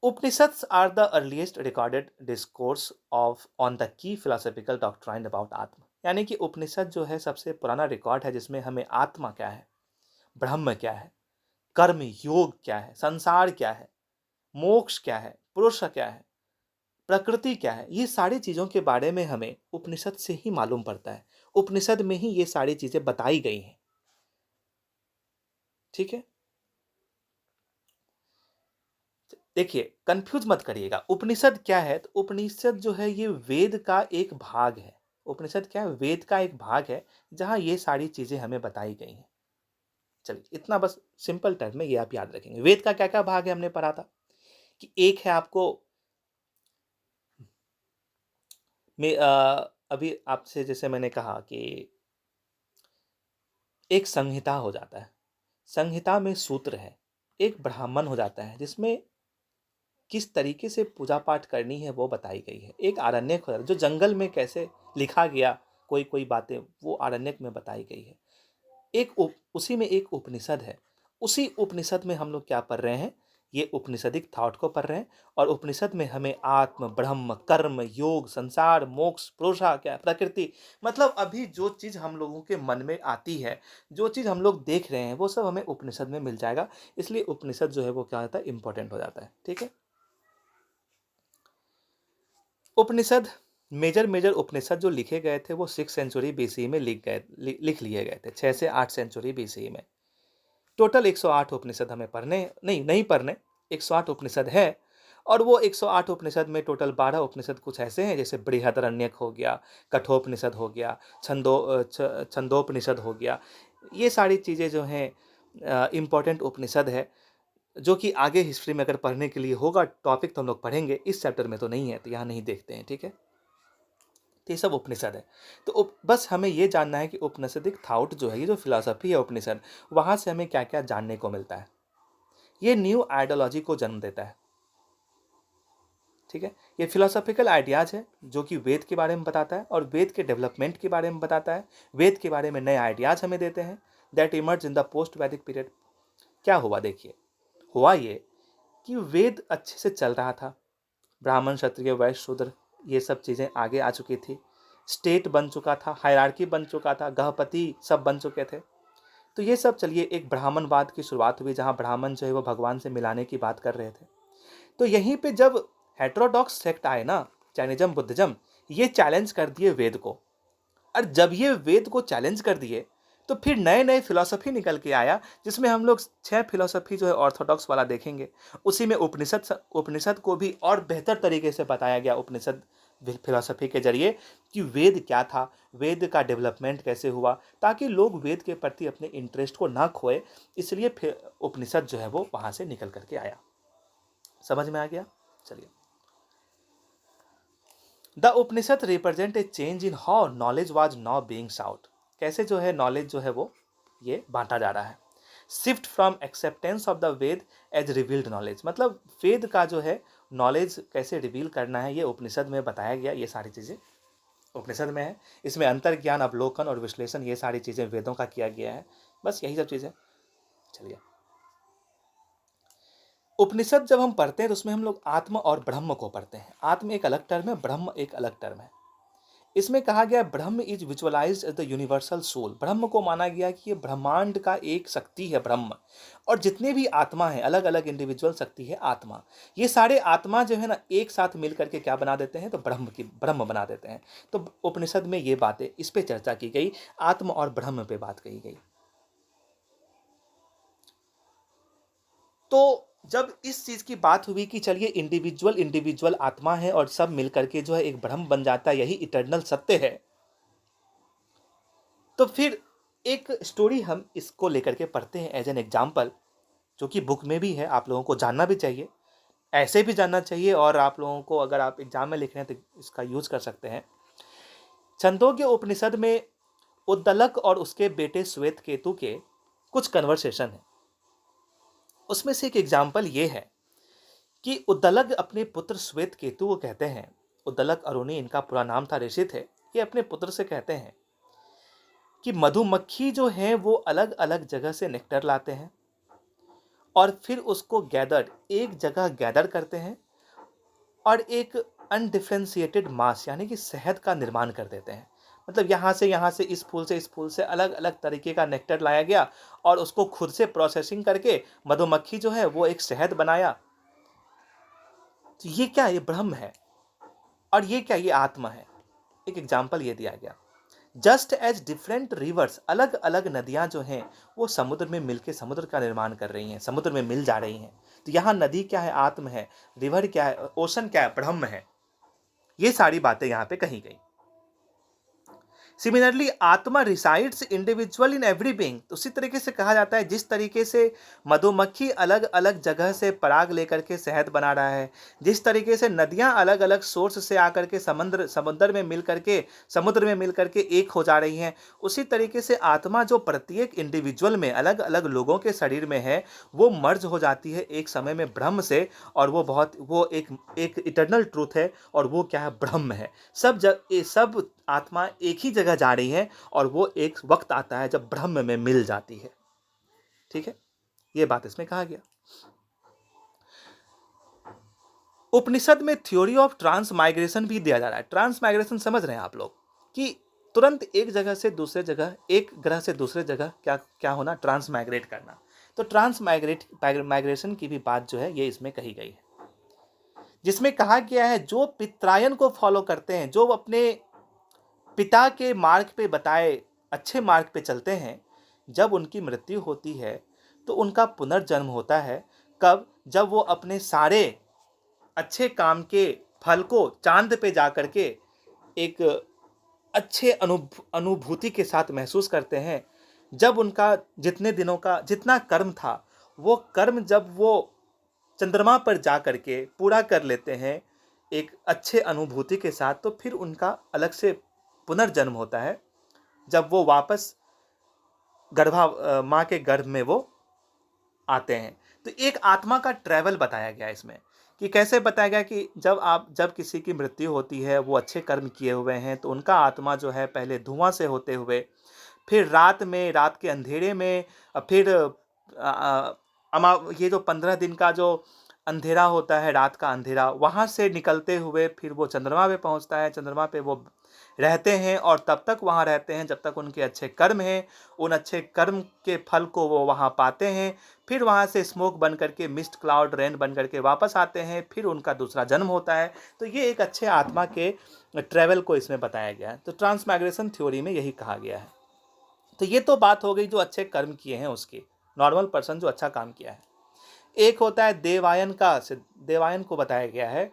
Upanishads are the earliest recorded discourse of on the key philosophical doctrine about atma. यानी कि उपनिषद जो है सबसे पुराना रिकॉर्ड है जिसमें हमें आत्मा क्या है, ब्रह्म क्या है, कर्म योग क्या है, संसार क्या है, मोक्ष क्या है, पुरुष क्या है, प्रकृति क्या है, ये सारी चीज़ों के बारे में हमें उपनिषद से ही मालूम पड़ता है। उपनिषद में ही ये सारी चीज़ें बताई गई हैं। ठीक है, देखिए कंफ्यूज मत करिएगा। उपनिषद क्या है? तो उपनिषद जो है ये वेद का एक भाग है। उपनिषद क्या है? वेद का एक भाग है जहां ये सारी चीजें हमें बताई गई हैं। चलिए, इतना बस सिंपल टर्म में ये आप याद रखेंगे। वेद का क्या क्या भाग है हमने पढ़ा था कि एक है आपको अभी आपसे जैसे मैंने कहा कि एक संहिता हो जाता है, संहिता में सूत्र है। एक ब्राह्मण हो जाता है जिसमें किस तरीके से पूजा पाठ करनी है वो बताई गई है। एक आरण्यक हो, जो जंगल में कैसे लिखा गया कोई कोई बातें, वो आरण्यक में बताई गई है। उसी में एक उपनिषद है। उसी उपनिषद में हम लोग क्या पढ़ रहे हैं? ये उपनिषदिक थॉट को पढ़ रहे हैं। और उपनिषद में हमें आत्म, ब्रह्म, कर्म, योग, संसार, मोक्ष, पुरुषा क्या है, प्रकृति, मतलब अभी जो चीज़ हम लोगों के मन में आती है, जो चीज़ हम लोग देख रहे हैं, वो सब हमें उपनिषद में मिल जाएगा। इसलिए उपनिषद जो है वो क्या होता है? इंपॉर्टेंट हो जाता है। ठीक है, उपनिषद, मेजर मेजर उपनिषद जो लिखे गए थे वो 6 सेंचुरी बीसी में लिख लिए गए थे। 6 से 8 सेंचुरी बीसी में। टोटल 108 उपनिषद हमें पढ़ने, नहीं पढ़ने, 108 उपनिषद है। और वो 108 उपनिषद में टोटल 12 उपनिषद कुछ ऐसे हैं जैसे बृहदारण्यक हो गया, कठोपनिषद हो गया, छंदोपनिषद हो गया। ये सारी चीज़ें जो हैं इम्पोर्टेंट उपनिषद है, जो कि आगे हिस्ट्री में अगर पढ़ने के लिए होगा टॉपिक तो हम लोग पढ़ेंगे। इस चैप्टर में तो नहीं है, तो यहाँ नहीं देखते हैं। ठीक है, तो ये सब उपनिषद है। तो बस हमें ये जानना है कि उपनिषदिक थॉट जो है, ये जो फिलॉसफी है उपनिषद, वहाँ से हमें क्या क्या जानने को मिलता है। ये न्यू आइडियोलॉजी को जन्म देता है। ठीक है, ये फिलोसॉफिकल आइडियाज है जो कि वेद के बारे में बताता है और वेद के डेवलपमेंट के बारे में बताता है। वेद के बारे में नए आइडियाज हमें देते हैं। That emerge in the post वैदिक पीरियड। क्या हुआ? देखिए, हुआ ये कि वेद अच्छे से चल रहा था। ब्राह्मण, क्षत्रिय, वैश्य, शूद्र, ये सब चीज़ें आगे आ चुकी थी। स्टेट बन चुका था, हायरार्की बन चुका था, गृहपति सब बन चुके थे। तो ये सब चलिए, एक ब्राह्मणवाद की शुरुआत हुई जहाँ ब्राह्मण जो है वो भगवान से मिलाने की बात कर रहे थे। तो यहीं पे जब हेटेरोडॉक्स सेक्ट आए ना, जैनिज्म, बुद्धिज्म, ये चैलेंज कर दिए वेद को। और जब ये वेद को चैलेंज कर दिए तो फिर नए नए फिलॉसफी निकल के आया, जिसमें हम लोग 6 फिलॉसफी जो है ऑर्थोडॉक्स वाला देखेंगे। उसी में उपनिषद को भी और बेहतर तरीके से बताया गया उपनिषद फिलॉसफी के जरिए कि वेद क्या था, वेद का डेवलपमेंट कैसे हुआ, ताकि लोग वेद के प्रति अपने इंटरेस्ट को ना खोए। इसलिए फिर उपनिषद जो है वो वहाँ से निकल करके आया। समझ में आ गया? चलिए, the Upanishad represent a change in how knowledge was now being sought. कैसे जो है नॉलेज जो है वो ये बांटा जा रहा है। Shift from acceptance of the Veda as revealed knowledge. मतलब वेद का जो है नॉलेज कैसे रिवील करना है ये उपनिषद में बताया गया। ये सारी चीज़ें उपनिषद में है। इसमें अंतर्ज्ञान, अवलोकन और विश्लेषण, ये सारी चीज़ें वेदों का किया गया है। बस यही सब चीज़ें। चलिए, उपनिषद जब हम पढ़ते हैं तो उसमें हम लोग आत्म और ब्रह्म को पढ़ते हैं। आत्म एक अलग टर्म है, ब्रह्म एक अलग टर्म है। इसमें कहा गया Brahma is visualised as the universal soul. Brahma को माना गया कि ये ब्रह्मांड का एक शक्ति है ब्रह्म, और जितने भी आत्मा है, अलग अलग इंडिविजुअल शक्ति है आत्मा, ये सारे आत्मा जो है ना एक साथ मिल करके क्या बना देते हैं, तो ब्रह्म बना देते हैं। तो उपनिषद में ये बातें, इस पे चर्चा की गई, आत्म और ब्रह्म पे बात कही गई। तो जब इस चीज की बात हुई कि चलिए इंडिविजुअल इंडिविजुअल आत्मा है और सब मिलकर के जो है एक ब्रह्म बन जाता है, यही इटर्नल सत्य है, तो फिर एक स्टोरी हम इसको लेकर के पढ़ते हैं एज एन एग्जाम्पल, जो कि बुक में भी है। आप लोगों को जानना भी चाहिए, ऐसे भी जानना चाहिए, और आप लोगों को अगर आप एग्जाम में लिख रहे हैं तो इसका यूज कर सकते हैं। छंदोग्य उपनिषद में उद्दलक और उसके बेटे श्वेत केतु के कुछ कन्वर्सेशन है। उसमें से एक एग्जाम्पल ये है कि उद्दलक अपने पुत्र श्वेत केतु को कहते हैं, उद्दलक अरुणी इनका पूरा नाम था, ऋषि थे, ये अपने पुत्र से कहते हैं कि मधुमक्खी जो है वो अलग अलग जगह से नेक्टर लाते हैं और फिर उसको एक जगह गैदर करते हैं और एक अनडिफ्रेंशिएटेड मास यानी कि शहद का निर्माण कर देते हैं। मतलब यहाँ से इस फूल से अलग अलग तरीके का नेक्टर लाया गया और उसको खुद से प्रोसेसिंग करके मधुमक्खी जो है वो एक शहद बनाया। तो ये क्या, ये ब्रह्म है, और ये क्या, ये आत्मा है। एक एग्जाम्पल ये दिया गया, जस्ट एज डिफरेंट रिवर्स, अलग अलग नदियां जो हैं वो समुद्र में मिलके समुद्र का निर्माण कर रही हैं, समुद्र में मिल जा रही हैं। तो यहाँ नदी क्या है, आत्म है, रिवर क्या है, ओशन क्या है, ब्रह्म है। ये सारी बातें यहाँ पे कही गई। सिमिलरली आत्मा resides individual in every being. तो उसी तरीके से कहा जाता है, जिस तरीके से मधुमक्खी अलग अलग जगह से पराग लेकर के शहद बना रहा है, जिस तरीके से नदियां अलग अलग सोर्स से आकर के समुद्र में मिल करके एक हो जा रही हैं, उसी तरीके से आत्मा जो प्रत्येक इंडिविजुअल में अलग अलग लोगों के शरीर में है वो मर्ज हो जाती है एक समय में ब्रह्म से, और वो एक इटर्नल ट्रूथ है, और वो क्या है, ब्रह्म है। सब आत्मा एक ही जगह जा रही है और वो एक वक्त आता है जब ब्रह्म में मिल जाती है। ठीक है, ये बात इसमें कहा गया। उपनिषद में थ्योरी ऑफ ट्रांसमाइग्रेशन भी दिया जा रहा है। ट्रांसमाइग्रेशन समझ रहे हैं आप लोग, कि तुरंत एक जगह से दूसरे जगह, एक ग्रह से दूसरे जगह क्या क्या होना, ट्रांसमाइग्रेट करना। तो माइग्रेशन की भी बात जो है ये इसमें कही गई है, जिसमें कहा गया है जो पितरायन को फॉलो करते हैं, जो अपने पिता के मार्ग पे बताए अच्छे मार्ग पे चलते हैं, जब उनकी मृत्यु होती है तो उनका पुनर्जन्म होता है। कब? जब वो अपने सारे अच्छे काम के फल को चांद पे जा करके एक अच्छे अनुभूति के साथ महसूस करते हैं। जब उनका जितने दिनों का जितना कर्म था, वो कर्म जब वो चंद्रमा पर जा करके पूरा कर लेते हैं एक अच्छे अनुभूति के साथ, तो फिर उनका अलग से पुनर्जन्म होता है, जब वो वापस माँ के गर्भ में वो आते हैं। तो एक आत्मा का ट्रैवल बताया गया इसमें, कि कैसे बताया गया कि जब किसी की मृत्यु होती है, वो अच्छे कर्म किए हुए हैं, तो उनका आत्मा जो है पहले धुआं से होते हुए, फिर रात के अंधेरे में, फिर ये जो 15 दिन का जो अंधेरा होता है, रात का अंधेरा, वहाँ से निकलते हुए फिर वो चंद्रमा पे पहुँचता है। चंद्रमा पे वो रहते हैं और तब तक वहाँ रहते हैं जब तक उनके अच्छे कर्म हैं। उन अच्छे कर्म के फल को वो वहाँ पाते हैं, फिर वहाँ से स्मोक बन करके, मिस्ट क्लाउड रेन बन करके वापस आते हैं, फिर उनका दूसरा जन्म होता है। तो ये एक अच्छे आत्मा के ट्रैवल को इसमें बताया गया है। तो ट्रांसमाइग्रेशन थ्योरी में यही कहा गया है। तो ये तो बात हो गई जो अच्छे कर्म किए हैं उसकी, नॉर्मल पर्सन जो अच्छा काम किया है। एक होता है देवायन को बताया गया है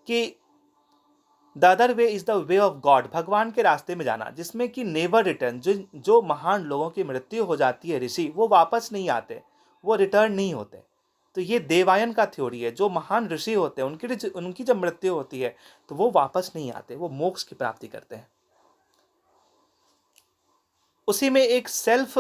कि the other way is the way of God, भगवान के रास्ते में जाना, जिसमें कि नेवर रिटर्न, जो महान लोगों की मृत्यु हो जाती है, ऋषि, वो वापस नहीं आते, वो रिटर्न नहीं होते। तो ये देवायन का थ्योरी है। जो महान ऋषि होते हैं उनकी जब मृत्यु होती है तो वो वापस नहीं आते, वो मोक्ष की प्राप्ति करते हैं। उसी में एक सेल्फ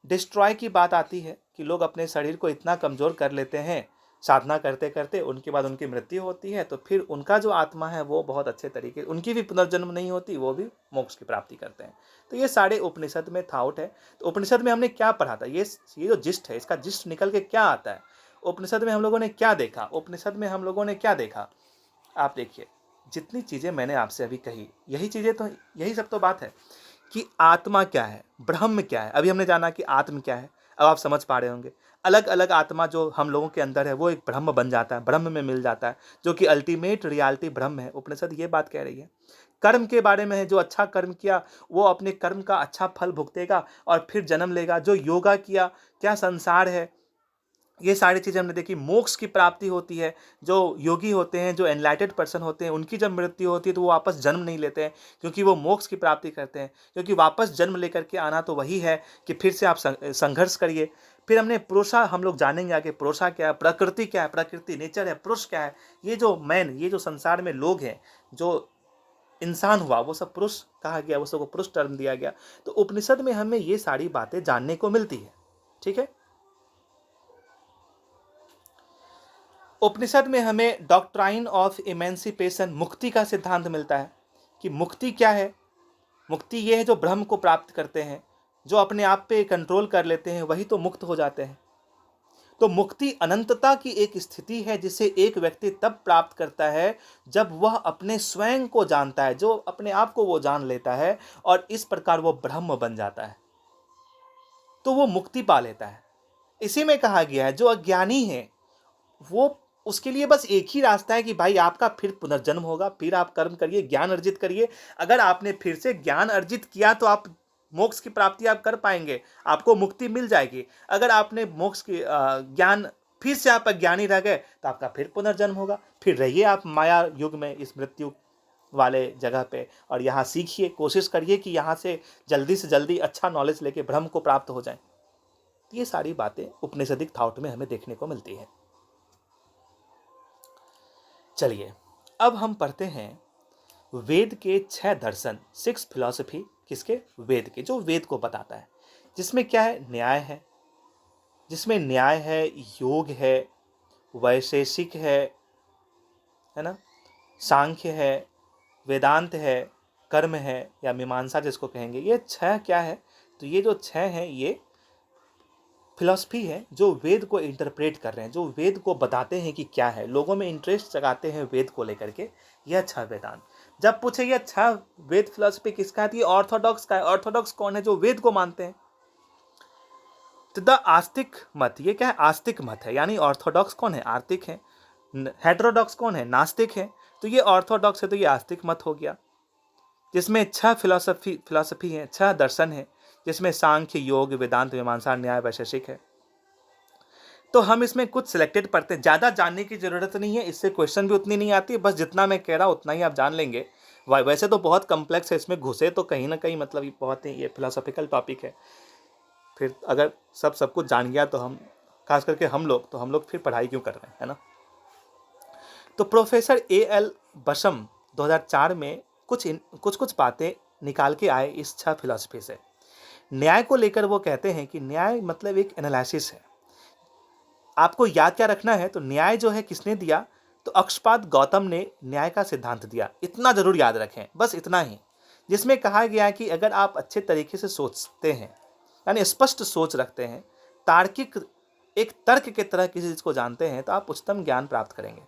डिस्ट्रॉय की बात आती है कि लोग अपने शरीर को इतना कमज़ोर कर लेते हैं साधना करते करते, उनके बाद उनकी मृत्यु होती है, तो फिर उनका जो आत्मा है वो बहुत अच्छे तरीके, उनकी भी पुनर्जन्म नहीं होती, वो भी मोक्ष की प्राप्ति करते हैं। तो ये सारे उपनिषद में थाउट है। तो उपनिषद में हमने क्या पढ़ा था, ये जो जिस्ट है, इसका जिस्ट निकल के क्या आता है, उपनिषद में हम लोगों ने क्या देखा, उपनिषद में हम लोगों ने क्या देखा। आप देखिए, जितनी चीज़ें मैंने आपसे अभी कही, यही चीज़ें तो, यही सब तो बात है कि आत्मा क्या है, ब्रह्म क्या है। अभी हमने जाना कि आत्म क्या है, अब आप समझ पा रहे होंगे। अलग अलग आत्मा जो हम लोगों के अंदर है वो एक ब्रह्म बन जाता है, ब्रह्म में मिल जाता है, जो कि अल्टीमेट रियलिटी ब्रह्म है। उपनिषद ये बात कह रही है। कर्म के बारे में है, जो अच्छा कर्म किया वो अपने कर्म का अच्छा फल भुगतेगा और फिर जन्म लेगा। जो योगा किया, क्या संसार है, ये सारी चीज़ें हमने देखी। मोक्ष की प्राप्ति होती है, जो योगी होते हैं, जो एनलाइटेड पर्सन होते हैं, उनकी जब मृत्यु होती है तो वो वापस जन्म नहीं लेते हैं, क्योंकि वो मोक्ष की प्राप्ति करते हैं। क्योंकि वापस जन्म लेकर के आना तो वही है कि फिर से आप संघर्ष करिए। फिर हमने पुरुषा, हम लोग जानेंगे आगे पुरुषा क्या है, प्रकृति क्या है, प्रकृति नेचर है, पुरुष क्या है। ये जो मैन, ये जो संसार में लोग हैं, जो इंसान हुआ, वो सब पुरुष कहा गया, वो सबको पुरुष टर्म दिया गया। तो उपनिषद में हमें ये सारी बातें जानने को मिलती है। ठीक है, उपनिषद में हमें डॉक्ट्राइन ऑफ इमेंसिपेशन, मुक्ति का सिद्धांत मिलता है कि मुक्ति क्या है। मुक्ति ये है जो ब्रह्म को प्राप्त करते हैं, जो अपने आप पे कंट्रोल कर लेते हैं, वही तो मुक्त हो जाते हैं। तो मुक्ति अनंतता की एक स्थिति है जिसे एक व्यक्ति तब प्राप्त करता है जब वह अपने स्वयं को जानता है, जो अपने आप को वो जान लेता है और इस प्रकार वो ब्रह्म बन जाता है, तो वो मुक्ति पा लेता है। इसी में कहा गया है जो अज्ञानी है वो, उसके लिए बस एक ही रास्ता है कि भाई आपका फिर पुनर्जन्म होगा, फिर आप कर्म करिए, ज्ञान अर्जित करिए। अगर आपने फिर से ज्ञान अर्जित किया तो आप मोक्ष की प्राप्ति आप कर पाएंगे, आपको मुक्ति मिल जाएगी। अगर आपने मोक्ष की ज्ञान, फिर से आप अज्ञानी रह गए तो आपका फिर पुनर्जन्म होगा। फिर रहिए आप माया युग में, इस मृत्यु वाले जगह पे, और यहाँ सीखिए, कोशिश करिए कि यहाँ से जल्दी अच्छा नॉलेज लेके ब्रह्म को प्राप्त हो जाए। ये सारी बातें उपनिषदिक थाउट में हमें देखने को मिलती है। चलिए, अब हम पढ़ते हैं वेद के 6 दर्शन, 6 फिलॉसफी, किसके, वेद के, जो वेद को बताता है, जिसमें क्या है, न्याय है, जिसमें न्याय है, योग है, वैशेषिक है ना, सांख्य है, वेदांत है, कर्म है या मीमांसा जिसको कहेंगे। ये 6 क्या है, तो ये जो 6 हैं ये फिलॉसफी है जो वेद को इंटरप्रेट कर रहे हैं, जो वेद को बताते हैं कि क्या है, लोगों में इंटरेस्ट जगाते हैं वेद को लेकर के। यह 6 वेदांत। जब पूछे यह 6 वेद फिलॉसफी किसका है, तो ये ऑर्थोडॉक्स का है। ऑर्थोडॉक्स कौन है, जो वेद को मानते हैं। तो द आस्तिक मत, ये क्या है, आस्तिक मत है, यानी ऑर्थोडॉक्स कौन है, आस्तिक है। हेटेरोडॉक्स कौन है, नास्तिक है। तो ये ऑर्थोडॉक्स है, तो ये आस्तिक मत हो गया, जिसमें 6 फिलॉसफी है, 6 दर्शन है, जिसमें सांख्य, योग, वेदांत, मीमांसा, न्याय, वैशेषिक है। तो हम इसमें कुछ सिलेक्टेड पढ़ते हैं, ज़्यादा जानने की ज़रूरत नहीं है, इससे क्वेश्चन भी उतनी नहीं आती है, बस जितना मैं कह रहा हूँ उतना ही आप जान लेंगे। वैसे तो बहुत कम्प्लेक्स है, इसमें घुसे तो कहीं ना कहीं मतलब ये बहुत ही ये फिलोसॉफिकल टॉपिक है। फिर अगर सब कुछ जान गया तो हम, खास करके हम लोग फिर पढ़ाई क्यों कर रहे हैं, है ना। तो प्रोफेसर A.L. बशम 2004 में कुछ बातें निकाल के आए इस 6 फिलॉसफी से। न्याय को लेकर वो कहते हैं कि न्याय मतलब एक एनालिसिस है। आपको याद क्या रखना है, तो न्याय जो है किसने दिया, तो अक्षपाद गौतम ने न्याय का सिद्धांत दिया। इतना जरूर याद रखें, बस इतना ही, जिसमें कहा गया कि अगर आप अच्छे तरीके से सोचते हैं, यानी स्पष्ट सोच रखते हैं, तार्किक एक तर्क की तरह किसी चीज को जानते हैं, तो आप उच्चतम ज्ञान प्राप्त करेंगे।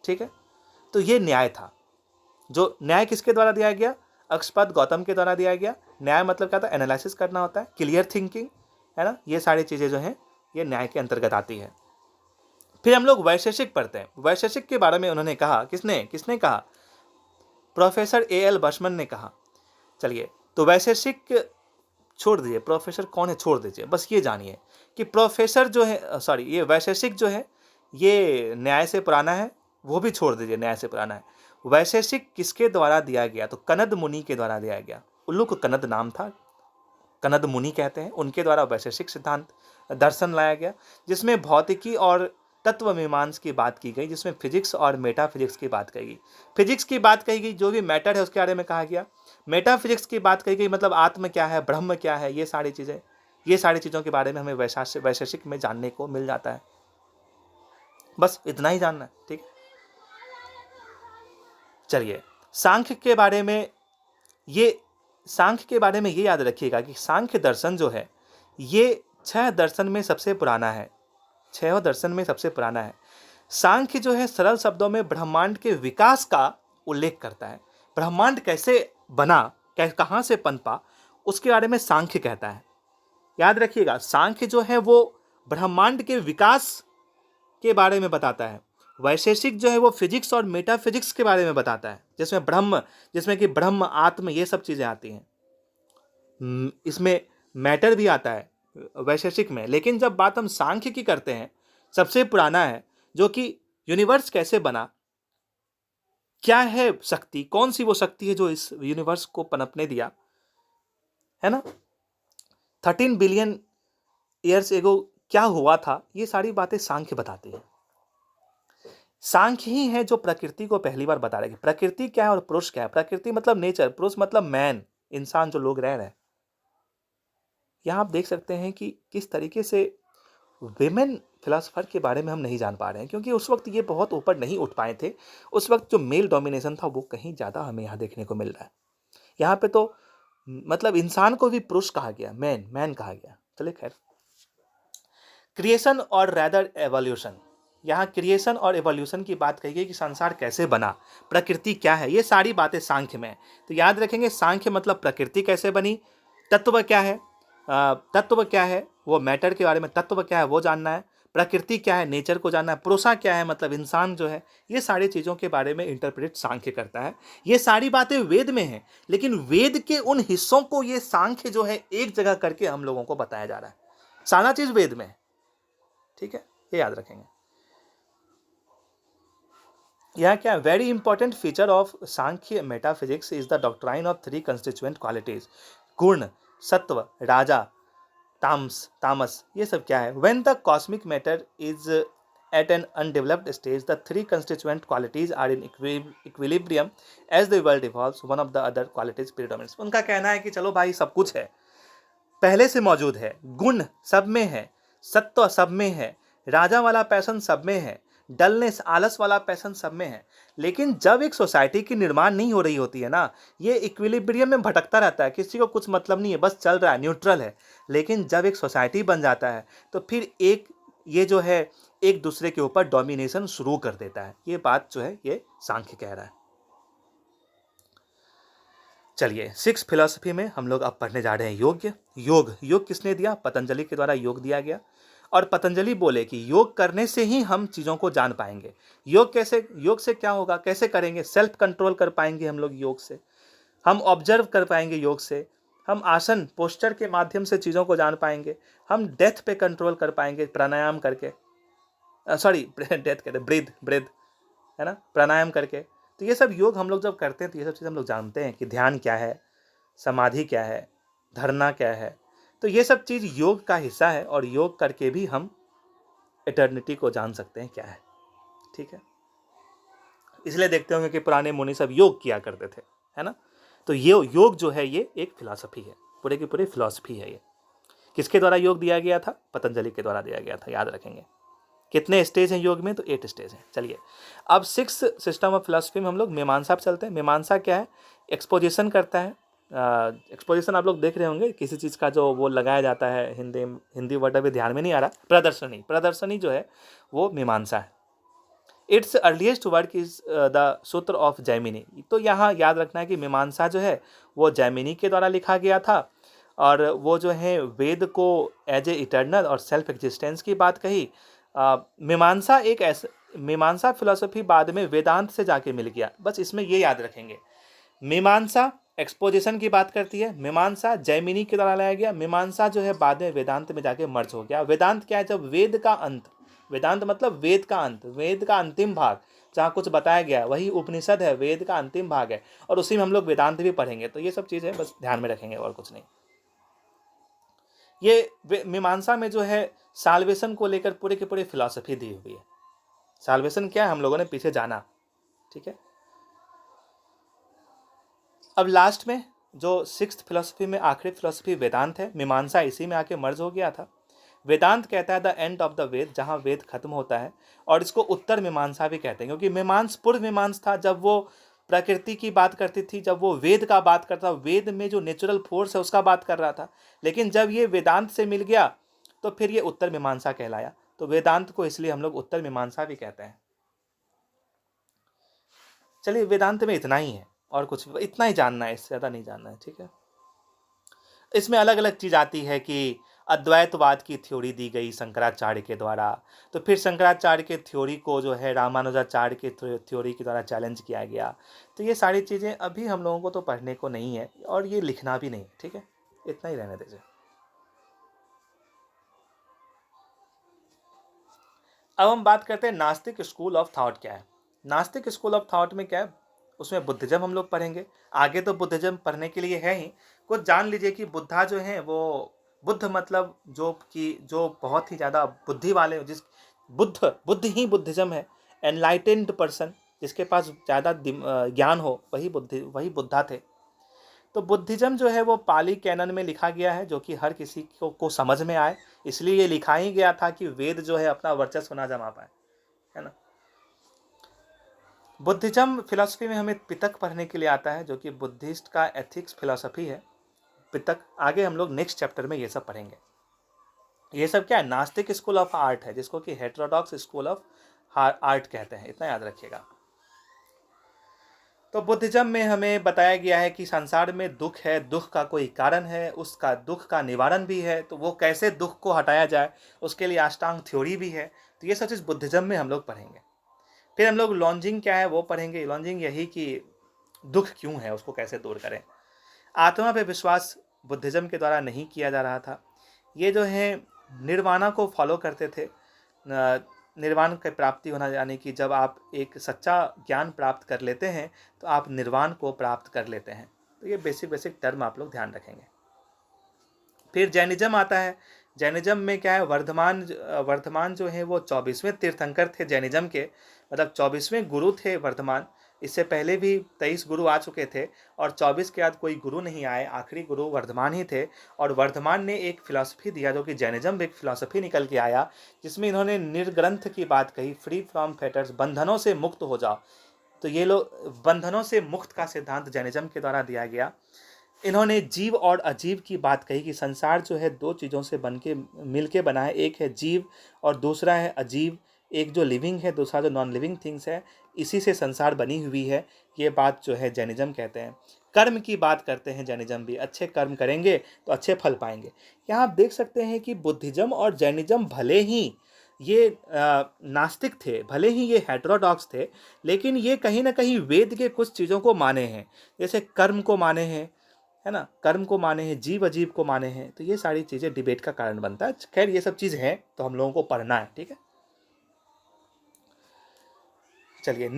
ठीक है, तो ये न्याय था। जो न्याय किसके द्वारा दिया गया, अक्षपाद गौतम के द्वारा दिया गया। न्याय मतलब क्या था, एनालिसिस करना होता है, क्लियर थिंकिंग, है ना। ये सारी चीजें जो हैं ये न्याय के अंतर्गत आती है। फिर हम लोग वैशेषिक पढ़ते हैं। वैशेषिक के बारे में उन्होंने कहा, किसने कहा, प्रोफेसर A.L. बशमन ने कहा। चलिए, तो वैशेषिक छोड़ दीजिए, प्रोफेसर कौन है छोड़ दीजिए, बस ये जानिए कि प्रोफेसर जो है, सॉरी, ये वैशेषिक जो है ये न्याय से पुराना है, वो भी छोड़ दीजिए, न्याय से पुराना है। वैशेषिक किसके द्वारा दिया गया, तो कनद मुनि के द्वारा दिया गया। उल्लुक कनद नाम था, कनद मुनि कहते हैं, उनके द्वारा वैशेषिक सिद्धांत दर्शन लाया गया, जिसमें भौतिकी और तत्व मीमांस की बात की गई, जिसमें फिजिक्स और मेटाफिजिक्स की बात कही गई। फिजिक्स की बात कही गई, जो भी मैटर है उसके बारे में कहा गया। मेटाफिजिक्स की बात कही गई, मतलब आत्म क्या है, ब्रह्म क्या है, ये सारी चीज़ें ये सारी चीज़ों के बारे में हमें वैशेषिक में जानने को मिल जाता है। बस इतना ही जानना है, ठीक है। चलिए, सांख्य के बारे में ये याद रखिएगा कि सांख्य दर्शन जो है ये 6 दर्शन में सबसे पुराना है। 6 दर्शन में सबसे पुराना है। सांख्य जो है सरल शब्दों में ब्रह्मांड के विकास का उल्लेख करता है। ब्रह्मांड कैसे बना, कहाँ से पनपा, उसके बारे में सांख्य कहता है। याद रखिएगा, सांख्य जो है वो ब्रह्मांड के विकास के बारे में बताता है। वैशेषिक जो है वो फिजिक्स और मेटाफिजिक्स के बारे में बताता है, जिसमें कि ब्रह्म, आत्म, ये सब चीजें आती हैं। इसमें मैटर भी आता है वैशेषिक में। लेकिन जब बात हम सांख्य की करते हैं, सबसे पुराना है, जो कि यूनिवर्स कैसे बना, क्या है शक्ति, कौन सी वो शक्ति है जो इस यूनिवर्स को पनपने दिया, है ना, 13 बिलियन ईयर्स एगो क्या हुआ था, ये सारी बातें सांख्य बताती है। सांख्य ही है जो प्रकृति को पहली बार बता रहे हैं। प्रकृति क्या है और पुरुष क्या है। प्रकृति मतलब नेचर, पुरुष मतलब मैन, इंसान जो लोग रह रहे हैं। यहां आप देख सकते हैं कि किस तरीके से विमेन फिलोसफर के बारे में हम नहीं जान पा रहे हैं, क्योंकि उस वक्त ये बहुत ऊपर नहीं उठ पाए थे। उस वक्त जो मेल डोमिनेशन था वो कहीं ज़्यादा हमें यहाँ देखने को मिल रहा है। यहाँ पे तो मतलब इंसान को भी पुरुष कहा गया, मैन कहा गया। चलिए खैर, क्रिएशन और रैदर एवोल्यूशन, यहाँ क्रिएशन और एवोल्यूशन की बात कही गई कि संसार कैसे बना, प्रकृति क्या है, ये सारी बातें सांख्य में है। तो याद रखेंगे, सांख्य मतलब प्रकृति कैसे बनी, तत्व क्या है, वो मैटर के बारे में तत्व क्या है वो जानना है, प्रकृति क्या है नेचर को जानना है, पुरुषा क्या है मतलब इंसान जो है, ये सारी चीज़ों के बारे में इंटरप्रेट सांख्य करता है। ये सारी बातें वेद में हैं, लेकिन वेद के उन हिस्सों को ये सांख्य जो है एक जगह करके हम लोगों को बताया जा रहा है। सारा चीज़ वेद में है, ठीक है, ये याद रखेंगे। यहाँ क्या, very important feature of Samkhya metaphysics is the doctrine of 3 constituent qualities, guna, sattva, raja, tamas. ये सब क्या है। When the cosmic matter is at an undeveloped stage, the 3 constituent qualities are in equilibrium as the world evolves, one of the other qualities predominates. उनका कहना है कि चलो भाई सब कुछ है, पहले से मौजूद है, गुण सब में है, सत्व सब में है, राजा वाला पैशन सब में है, डलनेस आलस वाला पैशन सब में है। लेकिन जब एक सोसाइटी की निर्माण नहीं हो रही होती है ना, ये इक्विलिब्रियम में भटकता रहता है, किसी को कुछ मतलब नहीं है, बस चल रहा है, न्यूट्रल है। लेकिन जब एक सोसाइटी बन जाता है तो फिर ये जो है एक दूसरे के ऊपर डोमिनेशन शुरू कर देता है। ये बात जो है ये सांख्य कह रहा है। चलिए, 6 फिलॉसफी में हम लोग अब पढ़ने जा रहे हैं योग किसने दिया, पतंजलि के द्वारा योग दिया गया। और पतंजलि बोले कि योग करने से ही हम चीज़ों को जान पाएंगे। योग से क्या होगा, कैसे करेंगे, सेल्फ कंट्रोल कर पाएंगे हम लोग योग से, हम ऑब्जर्व कर पाएंगे योग से, हम आसन पोस्चर के माध्यम से चीज़ों को जान पाएंगे, हम डेथ पे कंट्रोल कर पाएंगे प्राणायाम करके, डेथ कहते, ब्रीथ, है ना, प्राणायाम करके। तो ये सब योग हम लोग जब करते हैं तो ये सब चीज़ हम लोग जानते हैं कि ध्यान क्या है, समाधि क्या है, धरना क्या है। तो ये सब चीज़ योग का हिस्सा है, और योग करके भी हम इटर्निटी को जान सकते हैं क्या है, ठीक है। इसलिए देखते होंगे कि पुराने मुनि सब योग किया करते थे, है ना। तो ये योग जो है ये एक फिलॉसफी है, पूरे की पूरी फिलॉसफी है। ये किसके द्वारा योग दिया गया था, पतंजलि के द्वारा दिया गया था, याद रखेंगे। कितने स्टेज हैं योग में, तो 8 स्टेज हैं। चलिए, अब 6 सिस्टम ऑफ फिलॉसफी में हम लोग मीमांसा पर चलते हैं। मीमांसा क्या है, एक्सपोजिशन करता है। एक्सपोजिशन आप लोग देख रहे होंगे, किसी चीज़ का जो वो लगाया जाता है, हिंदी वर्ड अभी ध्यान में नहीं आ रहा, प्रदर्शनी जो है वो मीमांसा है। It's earliest work is the सूत्र ऑफ जैमिनी। तो यहाँ याद रखना है कि मीमांसा जो है वो जैमिनी के द्वारा लिखा गया था, और वो जो है वेद को एज ए इटर्नल और सेल्फ एग्जिस्टेंस की बात कही। मीमांसा फिलोसफी बाद में वेदांत से जाके मिल गया, बस इसमें ये याद रखेंगे। मीमांसा एक्सपोजिशन की बात करती है, मीमांसा जैमिनी के द्वारा लाया गया, मीमांसा जो है बाद में वेदांत में जाके मर्ज हो गया। वेदांत क्या है, जब वेद का अंत, वेदांत मतलब वेद का अंत, वेद का अंतिम भाग जहाँ कुछ बताया गया वही उपनिषद है, वेद का अंतिम भाग है, और उसी में हम लोग वेदांत भी पढ़ेंगे। तो ये सब चीज़ें बस ध्यान में रखेंगे और कुछ नहीं। ये मीमांसा में जो है साल्वेशन को लेकर पूरे की पूरी फिलॉसफी दी हुई है। साल्वेशन क्या है हम लोगों ने पीछे जाना, ठीक है। अब लास्ट में जो सिक्स्थ फिलॉसफी में आखिरी फिलॉसफी वेदांत है, मीमांसा इसी में आके मर्ज हो गया था। वेदांत कहता है द एंड ऑफ द वेद, जहाँ वेद खत्म होता है, और इसको उत्तर मीमांसा भी कहते हैं, क्योंकि मीमांस पूर्व मीमांस था, जब वो प्रकृति की बात करती थी, जब वो वेद का बात करता, वेद में जो नेचुरल फोर्स है उसका बात कर रहा था। लेकिन जब ये वेदांत से मिल गया तो फिर ये उत्तर मीमांसा कहलाया। तो वेदांत को इसलिए हम लोग उत्तर मीमांसा भी कहते हैं। चलिए, वेदांत में इतना ही है, और कुछ इतना ही जानना है, इससे ज़्यादा नहीं जानना है, ठीक है। इसमें अलग अलग चीज़ आती है कि अद्वैतवाद की थ्योरी दी गई शंकराचार्य के द्वारा, तो फिर शंकराचार्य के थ्योरी को जो है रामानुजाचार्य के थ्योरी के द्वारा चैलेंज किया गया। तो ये सारी चीज़ें अभी हम लोगों को तो पढ़ने को नहीं है, और ये लिखना भी नहीं, ठीक है। इतना ही रहने दीजिए। अब हम बात करते हैं नास्तिक स्कूल ऑफ थॉट क्या है। नास्तिक स्कूल ऑफ थॉट में क्या है, उसमें बुद्धिज्म हम लोग पढ़ेंगे। आगे तो बुद्धिज्म पढ़ने के लिए है ही, कुछ जान लीजिए कि बुद्धा जो है वो, बुद्ध मतलब जो बहुत ही ज़्यादा बुद्धि वाले, जिस बुद्ध ही बुद्धिज्म है। एनलाइटेंड पर्सन, जिसके पास ज़्यादा ज्ञान हो, वही बुद्धा थे। तो बुद्धिज्म जो है वो पाली कैनन में लिखा गया है, जो कि हर किसी को समझ में आए, इसलिए ये लिखा ही गया था कि वेद जो है अपना वर्चस्व ना जमा पाए, है ना। बुद्धिज्म फिलॉसफी में हमें पितक पढ़ने के लिए आता है, जो कि बुद्धिस्ट का एथिक्स फिलॉसफी है। पितक आगे हम लोग नेक्स्ट चैप्टर में ये सब पढ़ेंगे। ये सब क्या है, नास्तिक स्कूल ऑफ आर्ट है, जिसको कि हेटेरोडॉक्स स्कूल ऑफ आर्ट कहते हैं, इतना याद रखिएगा। तो बुद्धिज्म में हमें बताया गया है कि संसार में दुख है, दुख का कोई कारण है, उसका दुख का निवारण भी है, तो वो कैसे दुख को हटाया जाए, उसके लिए अष्टांग थ्योरी भी है। तो ये सब चीज़ बुद्धिज्म में हम लोग पढ़ेंगे। फिर हम लोग लॉन्जिंग क्या है वो पढ़ेंगे। लॉन्जिंग यही कि दुख क्यों है, उसको कैसे दूर करें। आत्मा पे विश्वास बुद्धिज्म के द्वारा नहीं किया जा रहा था। ये जो है निर्वाणा को फॉलो करते थे। निर्वाण की प्राप्ति होना, यानी कि जब आप एक सच्चा ज्ञान प्राप्त कर लेते हैं तो आप निर्वाण को प्राप्त कर लेते हैं। तो ये बेसिक बेसिक टर्म आप लोग ध्यान रखेंगे। फिर जैनिज्म आता है। जैनिज्म में क्या है, वर्धमान जो है वो 24वें तीर्थंकर थे जैनिज्म के, मतलब 24वें गुरु थे वर्धमान। इससे पहले भी 23 गुरु आ चुके थे, और 24 के बाद कोई गुरु नहीं आए, आखिरी गुरु वर्धमान ही थे। और वर्धमान ने एक फिलॉसफी दिया, जो कि जैनिज्म एक फिलॉसफी निकल के आया, जिसमें इन्होंने निर्ग्रंथ की बात कही, फ्री फ्रॉम फेटर्स, बंधनों से मुक्त हो जाओ। तो ये लोग बंधनों से मुक्त का सिद्धांत जैनिज्म के द्वारा दिया गया। इन्होंने जीव और अजीव की बात कही कि संसार जो है दो चीज़ों से बन के मिल के बना है, एक है जीव और दूसरा है अजीव। एक जो लिविंग है, दूसरा जो नॉन लिविंग थिंग्स है, इसी से संसार बनी हुई है। ये बात जो है जैनिज्म कहते हैं। कर्म की बात करते हैं जैनिज्म भी, अच्छे कर्म करेंगे तो अच्छे फल पाएंगे। यहाँ आप देख सकते हैं कि बुद्धिज्म और जैनिज्म भले ही ये नास्तिक थे, भले ही ये हेटेरोडॉक्स थे, लेकिन ये कहीं ना कहीं वेद के कुछ चीज़ों को माने हैं। जैसे कर्म को माने हैं, है ना, कर्म को माने हैं, जीव अजीव को माने हैं। तो ये सारी चीज़ें डिबेट का कारण बनता है। खैर, ये सब चीज़ है तो हम लोगों को पढ़ना है, ठीक है। चलिए,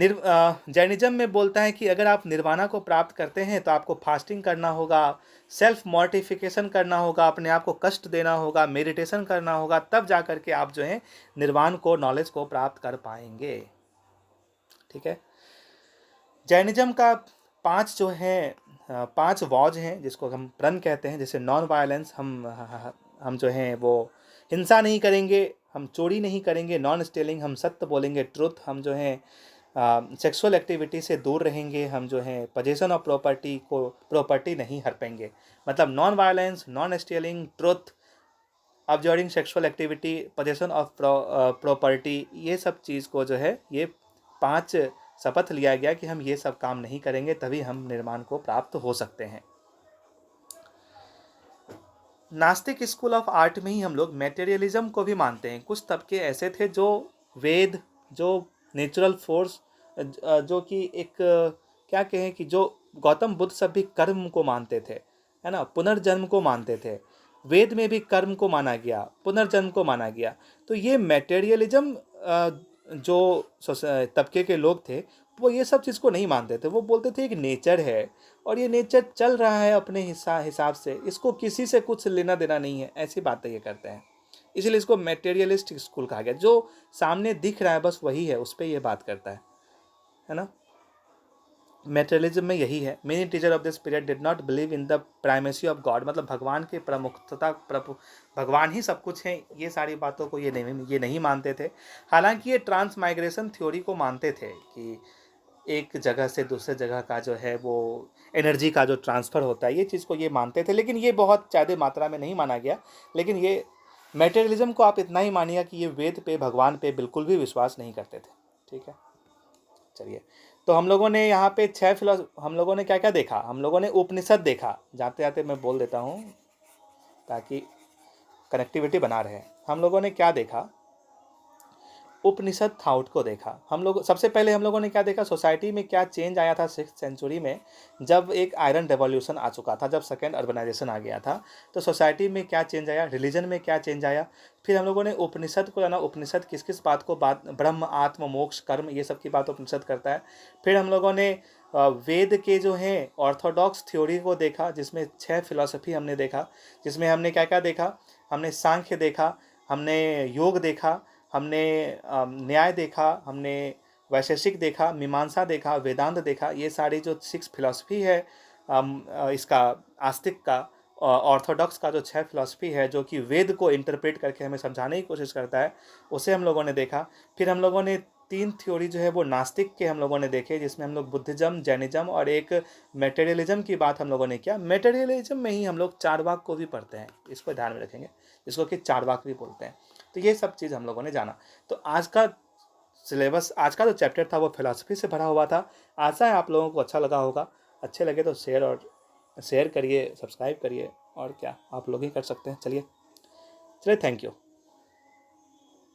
जैनिज्म में बोलता है कि अगर आप निर्वाणा को प्राप्त करते हैं तो आपको फास्टिंग करना होगा, सेल्फ मॉर्टिफिकेशन करना होगा, अपने आप को कष्ट देना होगा, मेडिटेशन करना होगा, तब जा करके आप जो है निर्वाण को, नॉलेज को प्राप्त कर पाएंगे, ठीक है। जैनिज्म का 5 जो है 5 वॉज हैं, जिसको हम प्रण कहते हैं। जैसे नॉन वायलेंस, हम जो हैं वो हिंसा नहीं करेंगे, हम चोरी नहीं करेंगे, नॉन स्टेलिंग, हम सत्य बोलेंगे, ट्रुथ, हम जो हैं सेक्सुअल एक्टिविटी से दूर रहेंगे, हम जो हैं पोजेशन ऑफ प्रॉपर्टी नहीं हड़पेंगे। मतलब non violence, non stealing, truth, abjuring sexual activity, possession of property, ये सब चीज़ को जो है, ये 5 शपथ लिया गया कि हम ये सब काम नहीं करेंगे, तभी हम निर्माण को प्राप्त हो सकते हैं। नास्तिक स्कूल ऑफ आर्ट में ही हम लोग मेटेरियलिज्म को भी मानते हैं। कुछ तबके ऐसे थे जो वेद, जो नेचुरल फोर्स, जो कि एक क्या कहें कि जो गौतम बुद्ध सब भी कर्म को मानते थे, है ना, पुनर्जन्म को मानते थे। वेद में भी कर्म को माना गया, पुनर्जन्म को माना गया। तो ये मेटेरियलिज्म जो तबके के लोग थे, वो ये सब चीज़ को नहीं मानते थे। वो बोलते थे एक नेचर है और ये नेचर चल रहा है अपने हिसाब से, इसको किसी से कुछ लेना देना नहीं है, ऐसी बातें ये करते हैं। इसीलिए इसको मेटेरियलिस्टिक स्कूल कहा गया। जो सामने दिख रहा है बस वही है, उस पर ये बात करता है ना। मेटेरियलिज्म में यही है। Many teacher of this period did not believe in the primacy of God, मतलब भगवान की प्रमुखता, भगवान ही सब कुछ है, ये सारी बातों को ये नहीं मानते थे। हालांकि ये ट्रांस माइग्रेशन थ्योरी को मानते थे कि एक जगह से दूसरे जगह का जो है वो एनर्जी का जो ट्रांसफ़र होता है, ये चीज़ को ये मानते थे, लेकिन ये बहुत ज़्यादा मात्रा में नहीं माना गया। लेकिन ये मेटेरियलिज्म को आप इतना ही मानिएगा कि ये वेद पे, भगवान पे बिल्कुल भी विश्वास नहीं करते थे। ठीक है, चलिए। तो हम लोगों ने यहाँ पे हम लोगों ने क्या क्या देखा? हम लोगों ने उपनिषद देखा, जाते जाते मैं बोल देता हूँ ताकि कनेक्टिविटी बना रहे। हम लोगों ने क्या देखा? उपनिषद थाउट को देखा। हम लोग सबसे पहले हम लोगों ने क्या देखा, सोसाइटी में क्या चेंज आया था 6th सेंचुरी में, जब एक आयरन रेवोल्यूशन आ चुका था, जब सेकेंड अर्बनाइजेशन आ गया था, तो सोसाइटी में क्या चेंज आया, रिलीजन में क्या चेंज आया। फिर हम लोगों ने उपनिषद को जाना, उपनिषद किस किस बात को ब्रह्म, आत्म, मोक्ष, कर्म, ये सब की बात उपनिषद करता है। फिर हम लोगों ने वेद के जो हैं ऑर्थोडॉक्स थ्योरी को देखा, जिसमें 6 फिलॉसफी हमने देखा, जिसमें हमने क्या क्या देखा, हमने सांख्य देखा, हमने योग देखा, हमने न्याय देखा, हमने वैशेषिक देखा, मीमांसा देखा, वेदांत देखा। ये सारी जो 6 फिलॉसफी है इसका आस्तिक का, ऑर्थोडॉक्स का जो 6 फिलॉसफी है, जो कि वेद को इंटरप्रेट करके हमें समझाने की कोशिश करता है, उसे हम लोगों ने देखा। फिर हम लोगों ने 3 थ्योरी जो है वो नास्तिक के हम लोगों ने देखे, जिसमें हम लोग बुद्धिज्म, जैनिज्म और एक मेटेरियलिज्म की बात हम लोगों ने किया। मेटेरियलिज्म में ही हम लोग चारवाक को भी पढ़ते हैं, इसको ध्यान में रखेंगे, जिसको कि चारवाक भी बोलते हैं। तो ये सब चीज़ हम लोगों ने जाना। तो आज का सिलेबस, आज का जो चैप्टर था वो फिलॉसफी से भरा हुआ था। आशा है आप लोगों को अच्छा लगा होगा। अच्छे लगे तो शेयर करिए, सब्सक्राइब करिए, और क्या आप लोग ही कर सकते हैं। चलिए, थैंक यू।